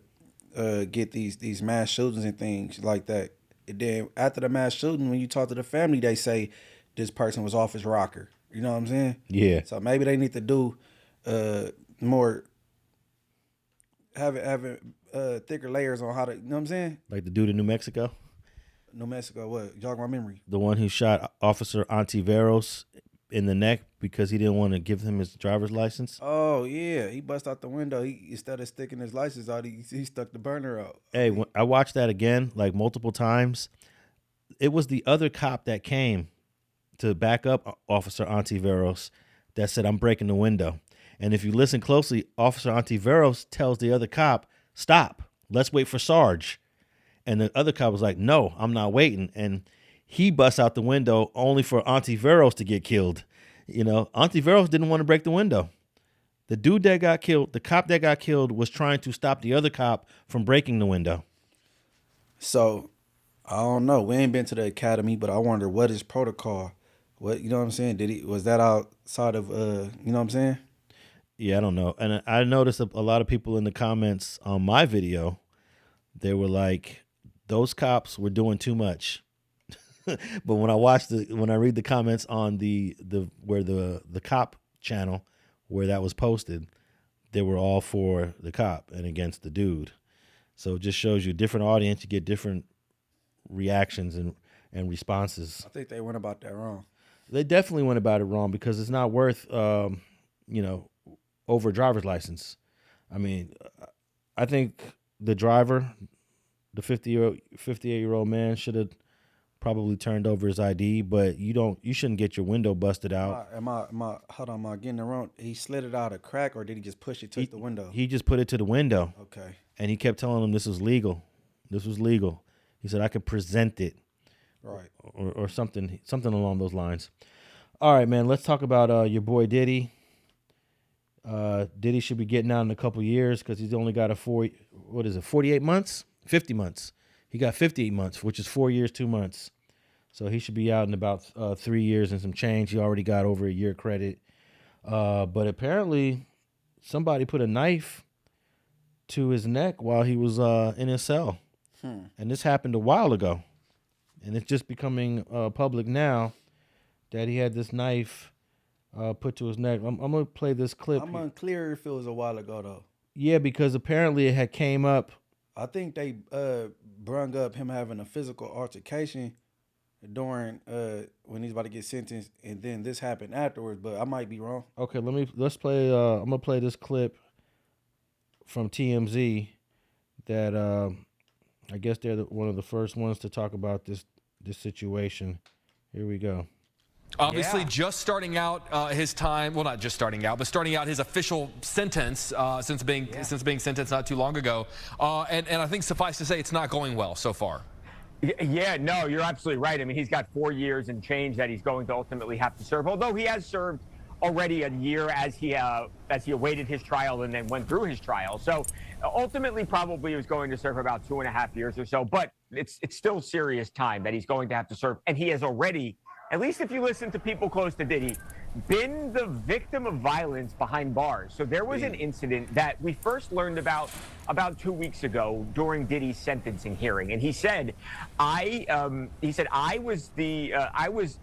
get these mass shootings and things like that. And then after the mass shooting, when you talk to the family, they say this person was off his rocker. You know what I'm saying? Yeah. So maybe they need to do more, having thicker layers on how to, you know what I'm saying? Like the dude in New Mexico? New Mexico, what? Jog my memory. The one who shot Officer Ontiveros in the neck because he didn't want to give him his driver's license. Oh, yeah. He bust out the window. He, instead of sticking his license out, he stuck the burner out. Hey, when I watched that again, like multiple times. It was the other cop that came to back up Officer Ontiveros that said, "I'm breaking the window." And if you listen closely, Officer Ontiveros tells the other cop, "Stop, let's wait for Sarge." And the other cop was like, "No, I'm not waiting." And he busts out the window only for Ontiveros to get killed. You know, Ontiveros didn't want to break the window. The dude that got killed, the cop that got killed, was trying to stop the other cop from breaking the window. So, I don't know. We ain't been to the academy, but I wonder what is protocol. What, you know what I'm saying? Was that outside of, you know what I'm saying? Yeah, I don't know. And I noticed a lot of people in the comments on my video, they were like, those cops were doing too much. But when I read the comments on the cop channel where that was posted, they were all for the cop and against the dude. So it just shows you a different audience, you get different reactions and responses. I think they went about that wrong. They definitely went about it wrong because it's not worth, over a driver's license. I mean, I think the driver, the 58-year-old man, should have probably turned over his ID, but you shouldn't get your window busted out. Am I getting it wrong? He slid it out a crack, or did he just push it to the window? He just put it to the window. Okay. And he kept telling him this was legal. This was legal. He said, I could present it. Right. Or something along those lines. All right, man, let's talk about your boy Diddy. Diddy should be getting out in a couple years because he's only got 48 months? 50 months. He got 58 months, which is 4 years, 2 months. So he should be out in about 3 years and some change. He already got over a year credit. But apparently somebody put a knife to his neck while he was in his cell. And this happened a while ago. And it's just becoming public now that he had this knife put to his neck. I'm gonna play this clip. I'm unclear if it was a while ago though. Yeah, because apparently it had came up. I think they brung up him having a physical altercation during when he's about to get sentenced, and then this happened afterwards. But I might be wrong. Okay, let's play. I'm gonna play this clip from TMZ that I guess they're one of the first ones to talk about this situation. Here we go. Obviously, just starting out his time. Well, not just starting out, but starting out his official sentence since being sentenced not too long ago. And I think suffice to say, it's not going well so far. Yeah, no, you're absolutely right. I mean, he's got 4 years and change that he's going to ultimately have to serve. Although he has served already a year as he awaited his trial and then went through his trial. So ultimately, probably he was going to serve about 2.5 years or so. But it's still serious time that he's going to have to serve, and he has already, at least if you listen to people close to Diddy, been the victim of violence behind bars. So there was an incident that we first learned about 2 weeks ago during Diddy's sentencing hearing, and he said, I was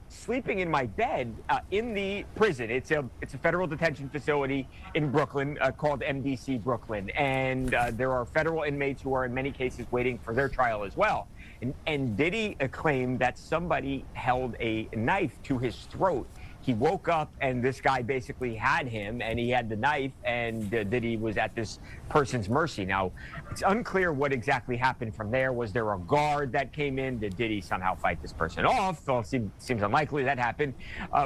sleeping in my bed in the prison. It's a federal detention facility in Brooklyn called MDC Brooklyn, and there are federal inmates who are in many cases waiting for their trial as well. And Diddy claimed that somebody held a knife to his throat. He woke up and this guy basically had him, and he had the knife, and Diddy was at this person's mercy. Now, it's unclear what exactly happened from there. Was there a guard that came in? Did Diddy somehow fight this person off? Well, seems unlikely that happened.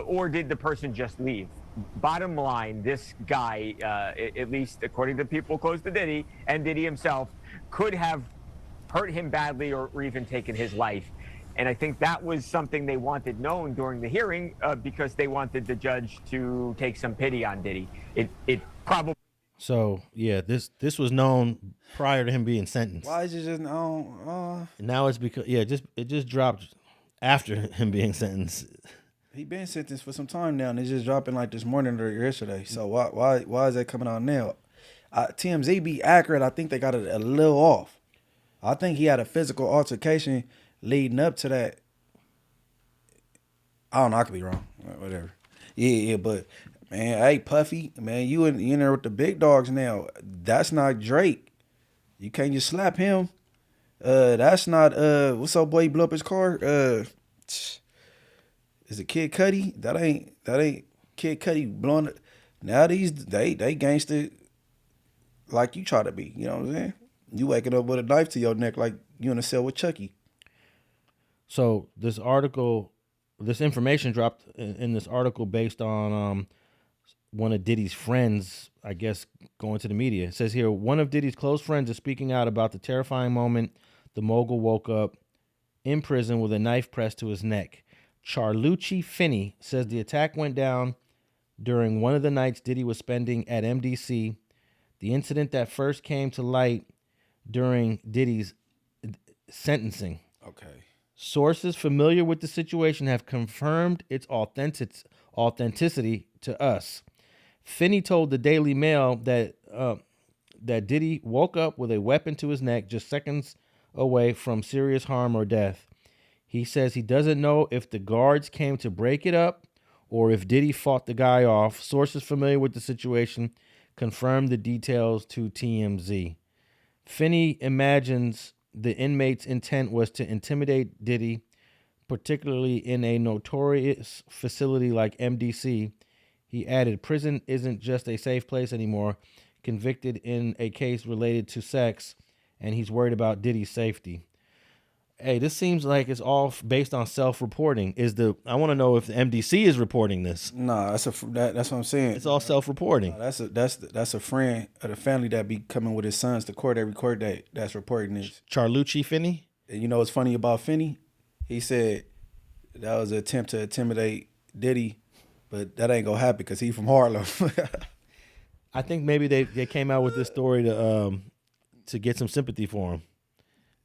Or did the person just leave? Bottom line, this guy, at least according to people close to Diddy and Diddy himself, could have hurt him badly or even taken his life. And I think that was something they wanted known during the hearing because they wanted the judge to take some pity on Diddy. It probably. So yeah, this was known prior to him being sentenced. Why is it just no? Now it's because it just dropped after him being sentenced. He been sentenced for some time now, and it's just dropping like this morning or yesterday. So why is that coming out now? TMZ be accurate. I think they got it a little off. I think he had a physical altercation leading up to that. I don't know, I could be wrong. Whatever. Yeah, but man, hey Puffy, man, you in there with the big dogs now. That's not Drake. You can't just slap him. That's not what's up, boy? He blew up his car. Is it Kid Cudi? That ain't Kid Cudi blowing it. Now they gangster like you try to be. You know what I'm saying? You waking up with a knife to your neck like you in a cell with Chucky. So this information dropped in this article based on one of Diddy's friends, I guess, going to the media. It says here, one of Diddy's close friends is speaking out about the terrifying moment the mogul woke up in prison with a knife pressed to his neck. Charlucci Finney says the attack went down during one of the nights Diddy was spending at MDC. The incident that first came to light during Diddy's sentencing. Okay. Sources familiar with the situation have confirmed its authenticity to us. Finney told the Daily Mail that Diddy woke up with a weapon to his neck just seconds away from serious harm or death. He says he doesn't know if the guards came to break it up or if Diddy fought the guy off. Sources familiar with the situation confirmed the details to TMZ. Finney imagines the inmate's intent was to intimidate Diddy, particularly in a notorious facility like MDC. He added, prison isn't just a safe place anymore. Convicted in a case related to sex, and he's worried about Diddy's safety. Hey, this seems like it's all based on self-reporting. I want to know if the MDC is reporting this. Nah, that's what I'm saying. It's all self-reporting. Nah, that's a friend of the family that be coming with his sons to court every court date. That's reporting this. Charlucci Finney. And you know what's funny about Finney? He said that was an attempt to intimidate Diddy, but that ain't gonna happen because he from Harlem. I think maybe they came out with this story to get some sympathy for him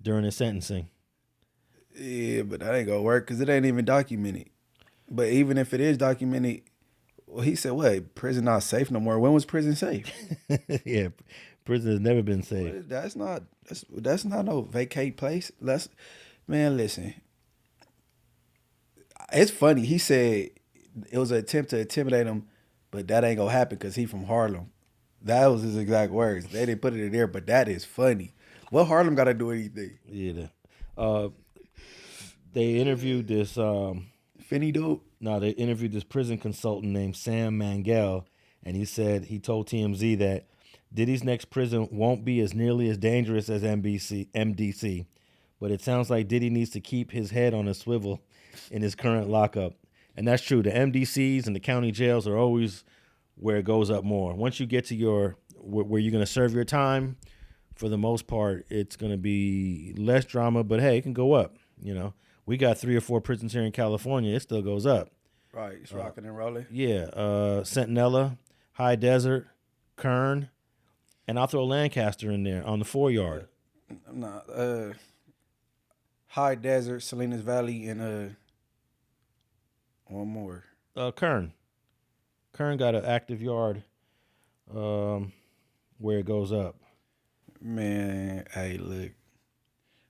during his sentencing. Yeah, but that ain't gonna work because it ain't even documented. But even if it is documented, well, he said, "What? Prison not safe no more." When was prison safe? Yeah, prison has never been safe. Well, that's not no vacate place. Man, listen. It's funny. He said it was an attempt to intimidate him, but that ain't gonna happen because he from Harlem. That was his exact words. They didn't put it in there, but that is funny. What Harlem got to do anything? Yeah. They interviewed this Finney dude. No, they interviewed this prison consultant named Sam Mangel, and he told TMZ that Diddy's next prison won't be as nearly as dangerous as MDC, but it sounds like Diddy needs to keep his head on a swivel in his current lockup. And that's true. The MDCs and the county jails are always where it goes up more. Once you get to where you're going to serve your time, for the most part, it's going to be less drama, but hey, it can go up. You know, we got 3 or 4 prisons here in California. It still goes up. Right. It's rocking and rolling. Yeah. Centinela, High Desert, Kern, and I'll throw Lancaster in there on the 4-yard. High Desert, Salinas Valley, and one more. Kern. Kern got an active yard where it goes up. Man, hey, look.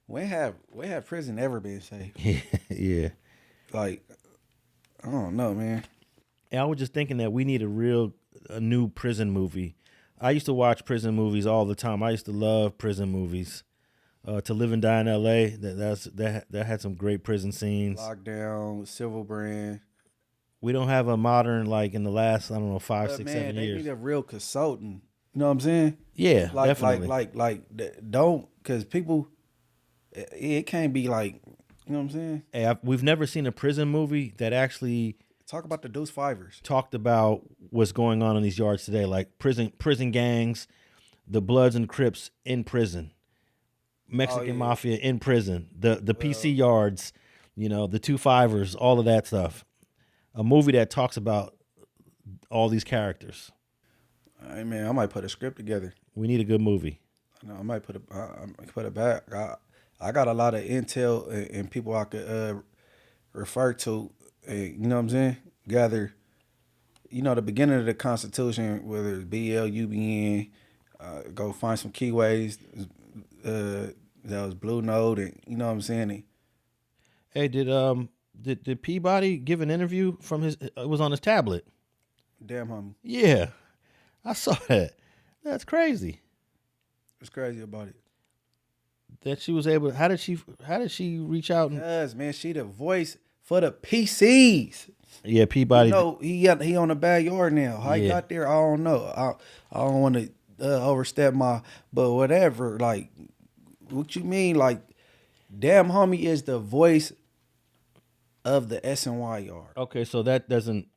When have prison ever been safe? Yeah. Like, I don't know, man. And I was just thinking that we need a new prison movie. I used to watch prison movies all the time. I used to love prison movies. To Live and Die in L.A., that had some great prison scenes. Lockdown, Civil Brand. We don't have a modern, like, in the last, I don't know, 5, 6, 7 years. They need a real consultant. You know what I'm saying? Yeah, like, definitely. Don't, because people, it can't be like, you know what I'm saying? Hey, we've never seen a prison movie that actually talk about the Deuce Fivers. Talked about what's going on in these yards today, like prison gangs, the Bloods and Crips in prison, Mexican mafia in prison, the PC yards, you know, the 2-5ers, all of that stuff. A movie that talks about all these characters. Hey man, I might put a script together. We need a good movie. No, I might put it back. I got a lot of intel and people I could refer to. You know what I'm saying? Gather. You know, the beginning of the Constitution, whether it's BL, UBN, go find some keyways. That was Blue Note, and you know what I'm saying. Hey, did Peabody give an interview from his? It was on his tablet. Damn, homie. Yeah, I saw that. That's crazy. What's crazy about it? That she was able. How did she reach out? Because man, she the voice for the PCs. Yeah, Peabody. You know, he on the bad yard now. How he got there, I don't know. I don't want to overstep but whatever. Like, what you mean? Like, damn, homie is the voice of the SNY yard. Okay, so that doesn't.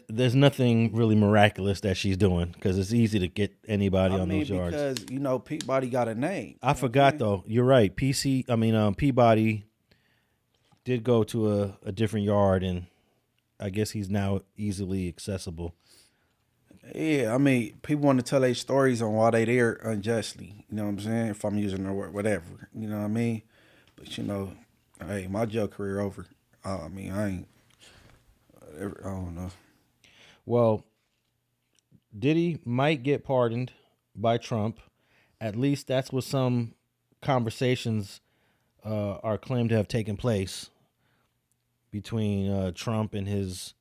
There's nothing really miraculous that she's doing because it's easy to get anybody on those yards. Because you know Peabody got a name. I forgot though. You're right. Peabody did go to a different yard, and I guess he's now easily accessible. Yeah, I mean, people want to tell their stories on why they there unjustly. You know what I'm saying? If I'm using the word, whatever. You know what I mean? But you know, hey, my jail career over. I mean, I don't know. Well, Diddy might get pardoned by Trump. At least that's what some conversations are claimed to have taken place between Trump and his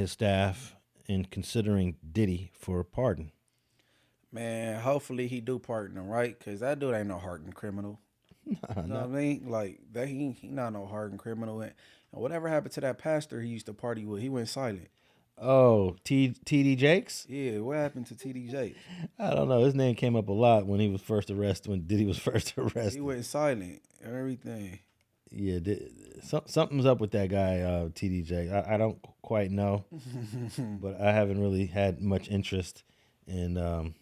staff in considering Diddy for a pardon. Man, hopefully he do pardon him, right? Because that dude ain't no hardened criminal. You know what I mean? Like, that he not no hardened criminal. And whatever happened to that pastor he used to party with, he went silent. Oh, TD Jakes? Yeah, what happened to TD Jakes? I don't know. His name came up a lot when he was first arrested, when Diddy was first arrested. He went silent, everything. Yeah, something's up with that guy, TD Jakes. I don't quite know, but I haven't really had much interest in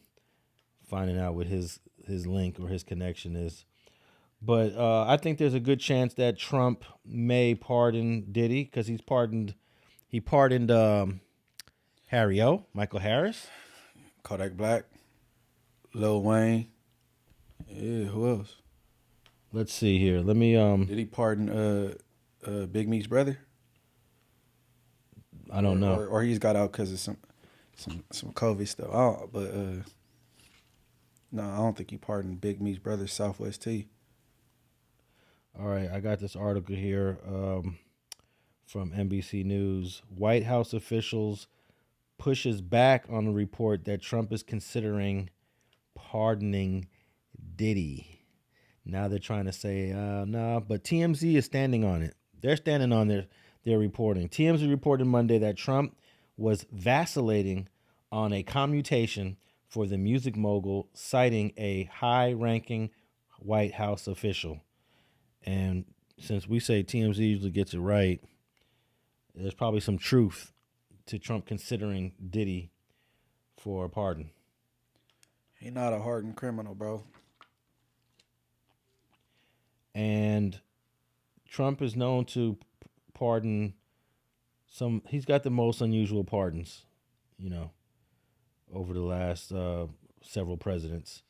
finding out what his link or his connection is. But I think there's a good chance that Trump may pardon Diddy because he pardoned Harry O, Michael Harris, Kodak Black, Lil Wayne. Yeah, who else? Let's see here. Let me Did he pardon Big Meech's brother? I don't know. Or he's got out because of some COVID stuff. No, I don't think he pardoned Big Meech's brother, Southwest T. All right, I got this article here from NBC News. White House officials pushes back on the report that Trump is considering pardoning Diddy. Now they're trying to say, no, but TMZ is standing on it. They're standing on their reporting. TMZ reported Monday that Trump was vacillating on a commutation for the music mogul, citing a high-ranking White House official. And since we say TMZ usually gets it right, there's probably some truth to Trump considering Diddy for a pardon. He not a hardened criminal, bro. And Trump is known to pardon some. He's got the most unusual pardons, over the last several presidents.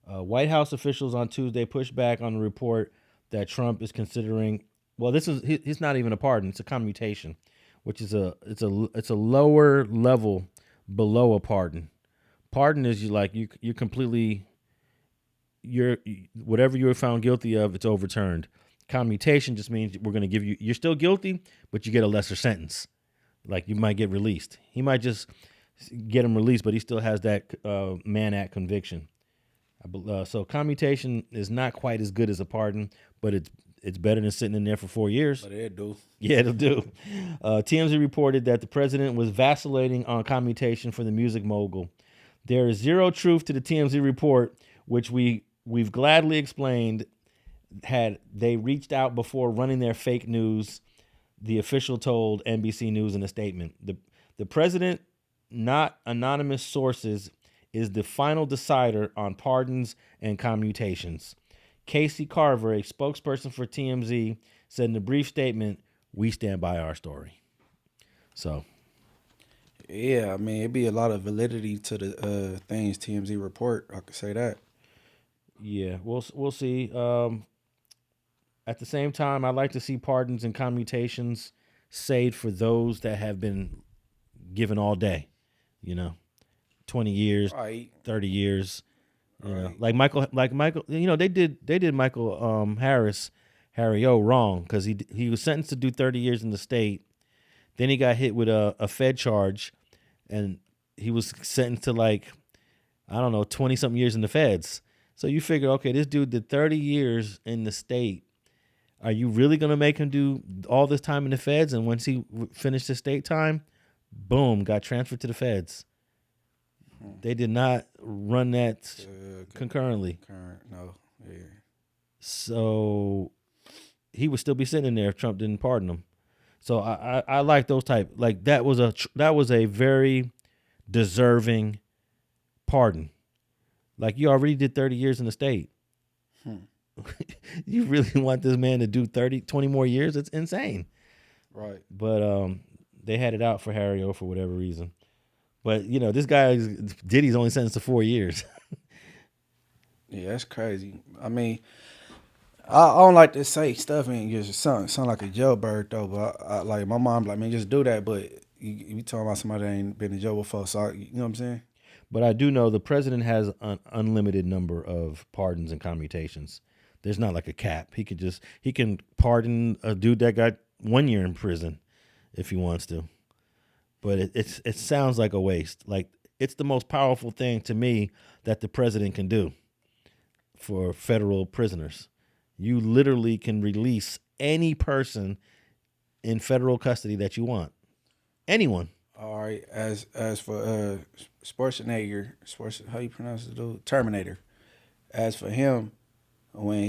White House officials on Tuesday pushed back on the report that Trump is considering. Well, it's not even a pardon; it's a commutation, which is a lower level below a pardon. Pardon is you completely, whatever you were found guilty of, it's overturned. Commutation just means we're going to give you, you're still guilty, but you get a lesser sentence. Like you might get released. He might just get him released, but he still has that Mann Act conviction. So commutation is not quite as good as a pardon, but it's better than sitting in there for 4 years. But it'll do. Yeah, it'll do. TMZ reported that the president was vacillating on commutation for the music mogul. There is zero truth to the TMZ report, which we've gladly explained. Had they reached out before running their fake news, the official told NBC News in a statement. The president, not anonymous sources, is the final decider on pardons and commutations. Casey Carver, a spokesperson for TMZ, said in a brief statement, "We stand by our story." So, yeah, I mean, it'd be a lot of validity to the things TMZ report. I could say that. Yeah, we'll see. At the same time, I'd like to see pardons and commutations saved for those that have been given all day. 20 years, right. 30 years. Right. Like Michael. They did Michael Harry O wrong because he was sentenced to do 30 years in the state. Then he got hit with a Fed charge, and he was sentenced to 20 something years in the feds. So you figure, okay, this dude did 30 years in the state. Are you really going to make him do all this time in the feds? And once he finished his state time, boom, got transferred to the feds. They did not run that concurrently. No. Yeah. So he would still be sitting there if Trump didn't pardon him. So I like those type. Like that was a very deserving pardon. Like you already did 30 years in the state. You really want this man to do 20 more years? It's insane. Right. But they had it out for Harry O for whatever reason. But, this guy, Diddy's only sentenced to 4 years. Yeah, that's crazy. I mean, I don't like to say stuff and just sound like a jailbird, though. But I like my mom, man, just do that. But you talking about somebody that ain't been in jail before, so you know what I'm saying? But I do know the president has an unlimited number of pardons and commutations. There's not like a cap. He can pardon a dude that got 1 year in prison if he wants to. But it sounds like a waste. Like it's the most powerful thing to me that the president can do for federal prisoners. You literally can release any person in federal custody that you want. Anyone. All right. As for Schwarzenegger, how you pronounce it, dude? Terminator. As for him, when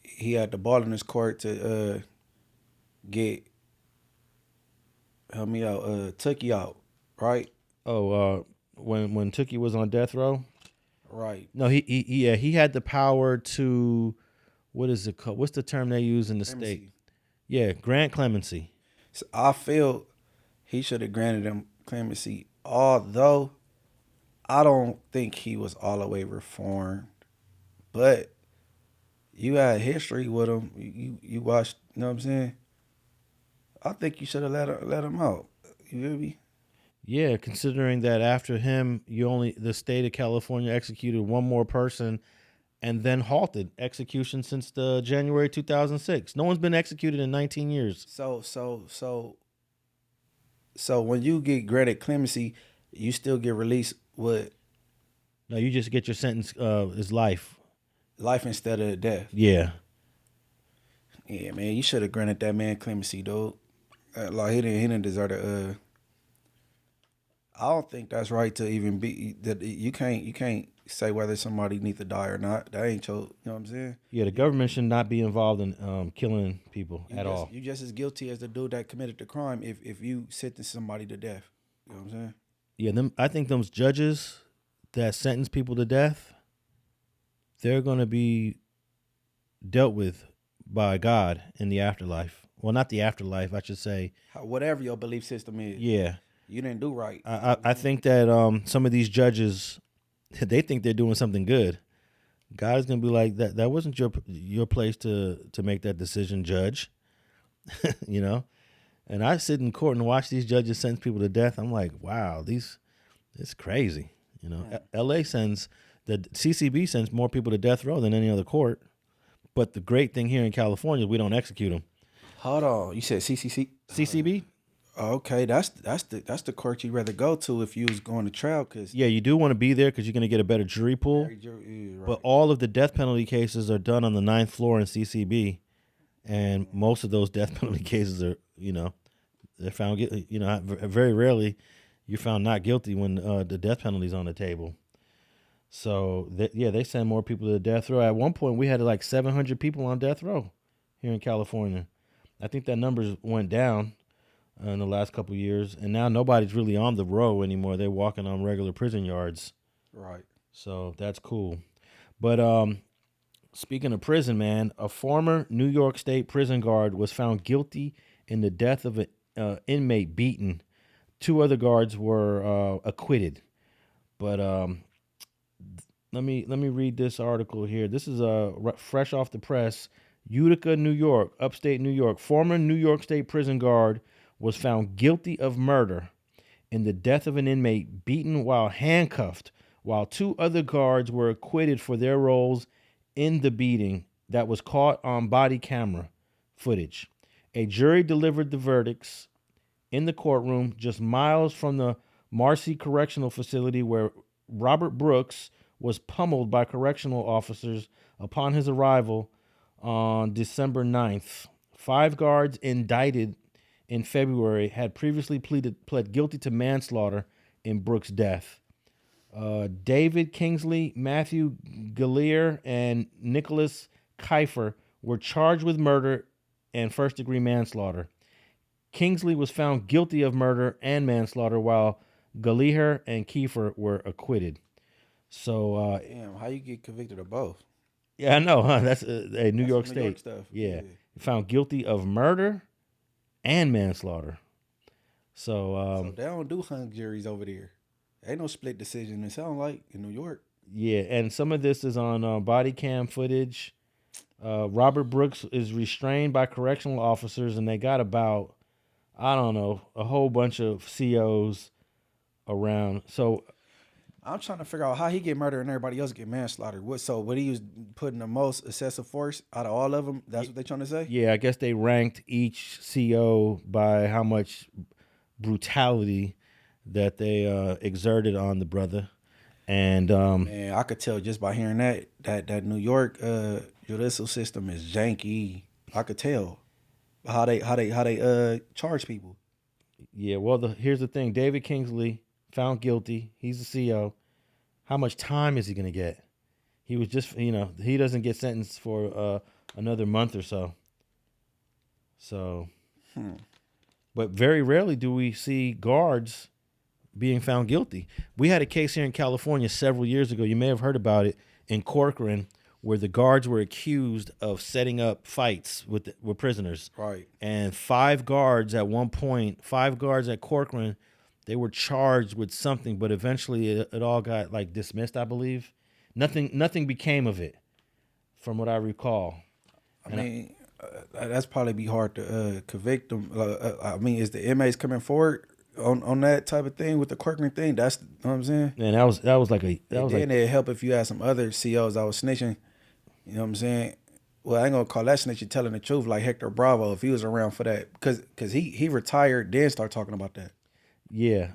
he had the ball in his court to get, help me out, Tookie out, right? Oh, when Tookie was on death row? Right. No, he had the power to, what is it called? What's the term they use in the state? Yeah, grant clemency. So I feel he should have granted him clemency, although I don't think he was all the way reformed. But you had history with him. You watched, you know what I'm saying? I think you should have let him out. You feel me? Yeah, considering that after him, the state of California executed one more person and then halted execution since the January 2006. No one's been executed in 19 years. So when you get granted clemency, you still get released with No, you just get your sentence is life. life instead of death. Yeah. Yeah, man, you should have granted that man clemency, dude. Like he didn't deserve to. I don't think that's right to even be that. You can't say whether somebody needs to die or not. That ain't your. You know what I'm saying? Yeah, the government should not be involved in killing people at all. You just as guilty as the dude that committed the crime if you sentence somebody to death. You know what I'm saying? Yeah, I think those judges that sentence people to death, they're going to be dealt with by God in the afterlife. Well, not the afterlife, I should say. Whatever your belief system is. Yeah. You didn't do right. I think that some of these judges, they think they're doing something good. God is going to be like, that wasn't your place to make that decision, judge. You know? And I sit in court and watch these judges sentence people to death. I'm like, wow, it's crazy. You know, LA sends, the CCB sends more people to death row than any other court. But the great thing here in California, we don't execute them. Hold on, you said CCC? CCB? Okay, that's the court you'd rather go to if you was going to trial. Cause yeah, you do want to be there because you're going to get a better jury pool. Right. But all of the death penalty cases are done on the 9th floor in CCB. And most of those death penalty cases are, they're found, very rarely you're found not guilty when the death penalty's on the table. So, they send more people to the death row. At one point, we had like 700 people on death row here in California. I think that numbers went down in the last couple of years. And now nobody's really on the row anymore. They're walking on regular prison yards. Right. So, that's cool. But speaking of prison, man, a former New York State prison guard was found guilty in the death of an inmate beaten. 2 other guards were acquitted. But let me read this article here. This is fresh off the press. Utica, New York, upstate New York. Former New York State prison guard was found guilty of murder in the death of an inmate beaten while handcuffed, while 2 other guards were acquitted for their roles in the beating that was caught on body camera footage. A jury delivered the verdicts in the courtroom just miles from the Marcy Correctional Facility where Robert Brooks was pummeled by correctional officers upon his arrival on December 9th. 5 guards indicted in February had previously pled guilty to manslaughter in Brooks' death. David Kingsley, Matthew Gallier, and Nicholas Kiefer were charged with murder and first-degree manslaughter. Kingsley was found guilty of murder and manslaughter, while Gallier and Kiefer were acquitted. So, damn, how you get convicted of both? Yeah, I know, huh? That's a New York State. New York stuff. Yeah. Found guilty of murder and manslaughter. So they don't do hung juries over there. Ain't no split decision. It sounds like in New York. Yeah, and some of this is on body cam footage. Robert Brooks is restrained by correctional officers, and they got about, I don't know, a whole bunch of COs around. So I'm trying to figure out how he get murdered and everybody else get manslaughter. What he was putting the most excessive force out of all of them? That's what they trying to say? Yeah, I guess they ranked each CO by how much brutality that they exerted on the brother. And man, I could tell just by hearing that New York judicial system is janky. I could tell how they charge people. Yeah, well, here's the thing. David Kingsley found guilty. He's a CO. How much time is he going to get? He was just, he doesn't get sentenced for another month or so. So, but very rarely do we see guards being found guilty. We had a case here in California several years ago. You may have heard about it in Corcoran, where the guards were accused of setting up fights with prisoners. Right. And 5 guards at one point, 5 guards at Corcoran, they were charged with something, but eventually it all got dismissed, I believe. Nothing became of it, from what I recall. I mean, that's probably be hard to convict them. I mean, is the inmates coming forward on that type of thing with the Corcoran thing? That's, you know what I'm saying? Man, that was like then it'd help if you had some other COs that was snitching. You know what I'm saying? Well, I ain't gonna call that snitch telling the truth like Hector Bravo if he was around for that. Cause he retired, then start talking about that. Yeah.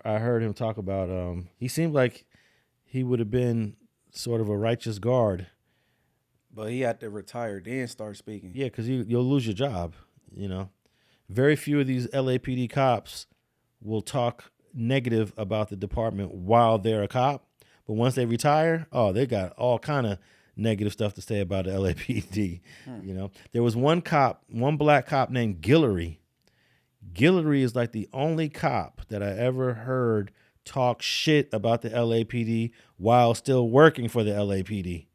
I heard him talk about he seemed like he would have been sort of a righteous guard. But he had to retire, then start speaking. Yeah, because you'll lose your job, you know. Very few of these LAPD cops will talk negative about the department while they're a cop. But once they retire, they got all kind of negative stuff to say about the LAPD. You know, there was one black cop named Guillory. Guillory is like the only cop that I ever heard talk shit about the LAPD while still working for the LAPD.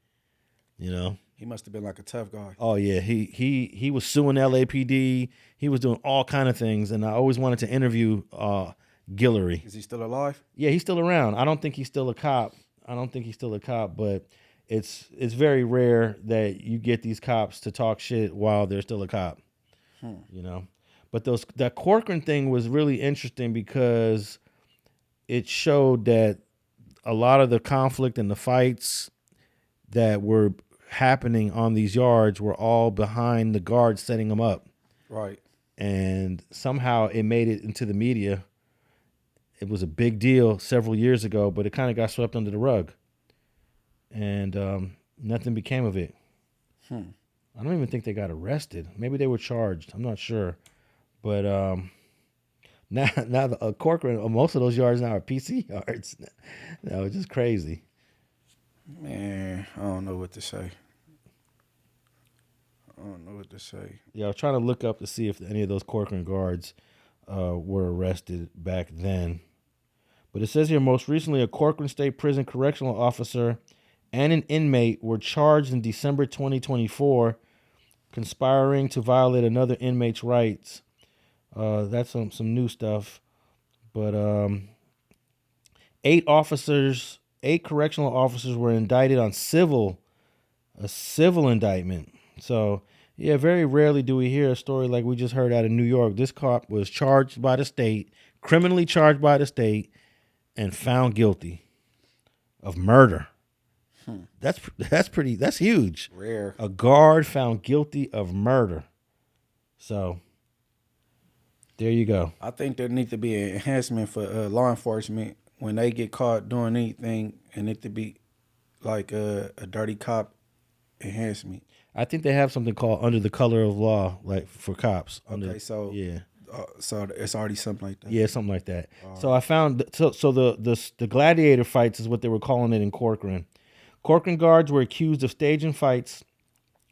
You know, he must have been like a tough guy. Oh yeah, he was suing LAPD. He was doing all kind of things, and I always wanted to interview Guillory. Is he still alive? Yeah, he's still around. I don't think he's still a cop. But it's very rare that you get these cops to talk shit while they're still a cop. You know, but that Corcoran thing was really interesting because it showed that a lot of the conflict and the fights that were happening on these yards were all behind the guards setting them up. Right. And somehow it made it into the media. It was a big deal several years ago, but it kind of got swept under the rug. And nothing became of it. I don't even think they got arrested. Maybe they were charged. I'm not sure. But now the Corcoran, most of those yards now are PC yards. That was just crazy. Man, I don't know what to say. Yeah, I was trying to look up to see if any of those Corcoran guards were arrested back then. But it says here, most recently, a Corcoran State Prison correctional officer and an inmate were charged in December 2024, conspiring to violate another inmate's rights. That's some new stuff. But 8 correctional officers were indicted on a civil indictment. So, yeah, very rarely do we hear a story like we just heard out of New York. This cop was charged by the state, criminally charged by the state, and found guilty of murder. That's huge. Rare. A guard found guilty of murder. So, there you go. I think there needs to be an enhancement for law enforcement when they get caught doing anything, and it to be like a dirty cop enhancement. I think they have something called under the color of law, like for cops. So it's already something like that. Yeah, something like that. So I found the gladiator fights is what they were calling it in Corcoran. Corcoran guards were accused of staging fights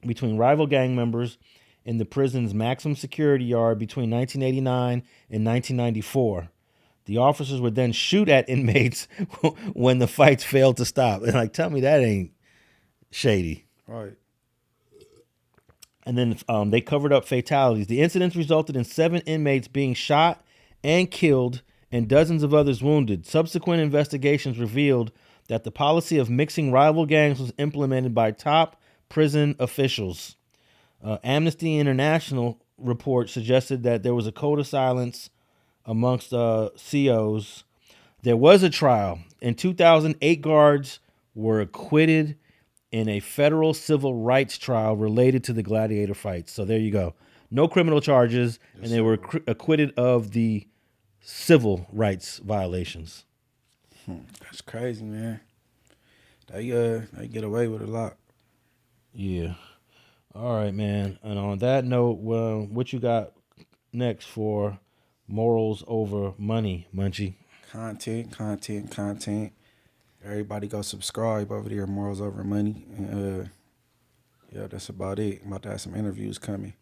between rival gang members in the prison's maximum security yard between 1989 and 1994. The officers would then shoot at inmates when the fights failed to stop. And tell me that ain't shady. Right. And then they covered up fatalities. The incidents resulted in 7 inmates being shot and killed and dozens of others wounded. Subsequent investigations revealed that the policy of mixing rival gangs was implemented by top prison officials. Amnesty International report suggested that there was a code of silence amongst COs. There was a trial. In 2008, guards were acquitted in a federal civil rights trial related to the gladiator fights. So there you go. No criminal charges, and they were acquitted of the civil rights violations. That's crazy, man. They get away with a lot. Yeah. All right, man. And on that note, what you got next for morals over money, Munchie? Content. Everybody go subscribe over there, Morals Over Money. And, yeah, that's about it. I'm about to have some interviews coming.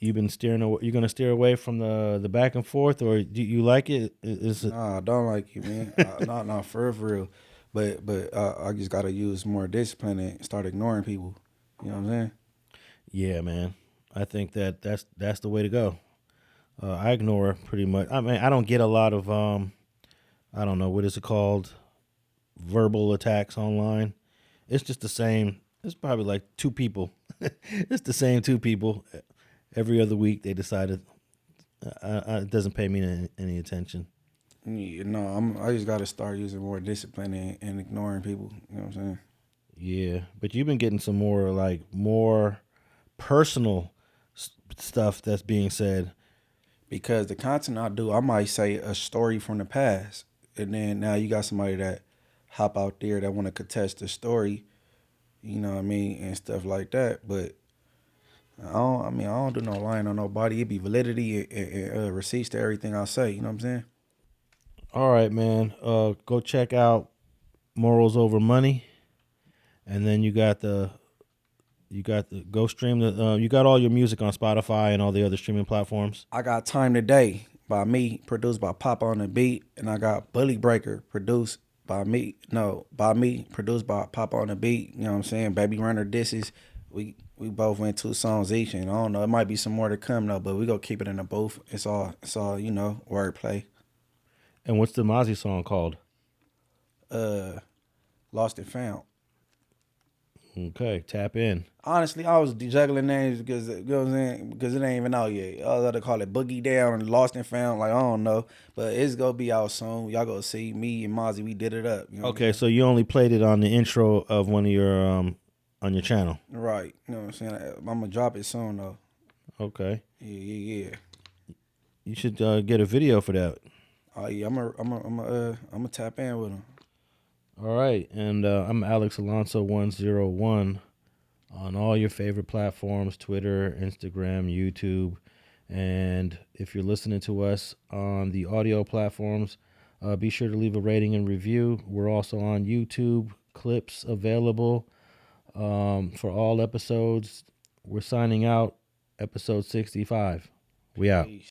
You've been steering away. You're gonna steer away from the back and forth, or do you like it? Nah, I don't like it, man. Not for real. But I just gotta use more discipline and start ignoring people. You know what I'm saying? Yeah, man. I think that's the way to go. I ignore pretty much. I mean, I don't get a lot of I don't know, what is it called? Verbal attacks online. It's just the same. It's probably like 2 people. It's the same 2 people every other week. They decided it doesn't pay me any attention. Yeah, no, I just got to start using more discipline and ignoring people. You know what I'm saying? Yeah, but you've been getting some more personal stuff that's being said. Because the content I do, I might say a story from the past, and then now you got somebody that hop out there that want to contest the story, you know what I mean, and stuff like that. But I don't do no lying on nobody. It be validity and receipts to everything I say. You know what I'm saying? All right, man. Go check out Morals Over Money, and then you got the go stream the you got all your music on Spotify and all the other streaming platforms. I got Time Today by me, produced by Pop on the Beat, and I got Bully Breaker, produced by me. No, by me, produced by Pop on the Beat. You know what I'm saying? Baby Runner Disses. We both went 2 songs each, and I don't know, it might be some more to come though, but we gonna keep it in the booth. It's all you know, wordplay. And what's the Mozzy song called? Lost and Found. Okay, tap in. Honestly, I was juggling names because, you know what I'm saying, because it ain't even out yet. I was about to call it Boogie Down and Lost and Found, like, I don't know. But it's going to be out soon. Y'all going to see me and Mozzy, we did it up. You know okay, so you only played it on the intro of one of your, on your channel. Right. You know what I'm saying? I'm going to drop it soon, though. Okay. Yeah. You should get a video for that. Oh, yeah, I'm a tap in with him. All right, and I'm Alex Alonso 101 on all your favorite platforms, Twitter, Instagram, YouTube. And if you're listening to us on the audio platforms, be sure to leave a rating and review. We're also on YouTube, clips available for all episodes. We're signing out, episode 65. We out. Peace.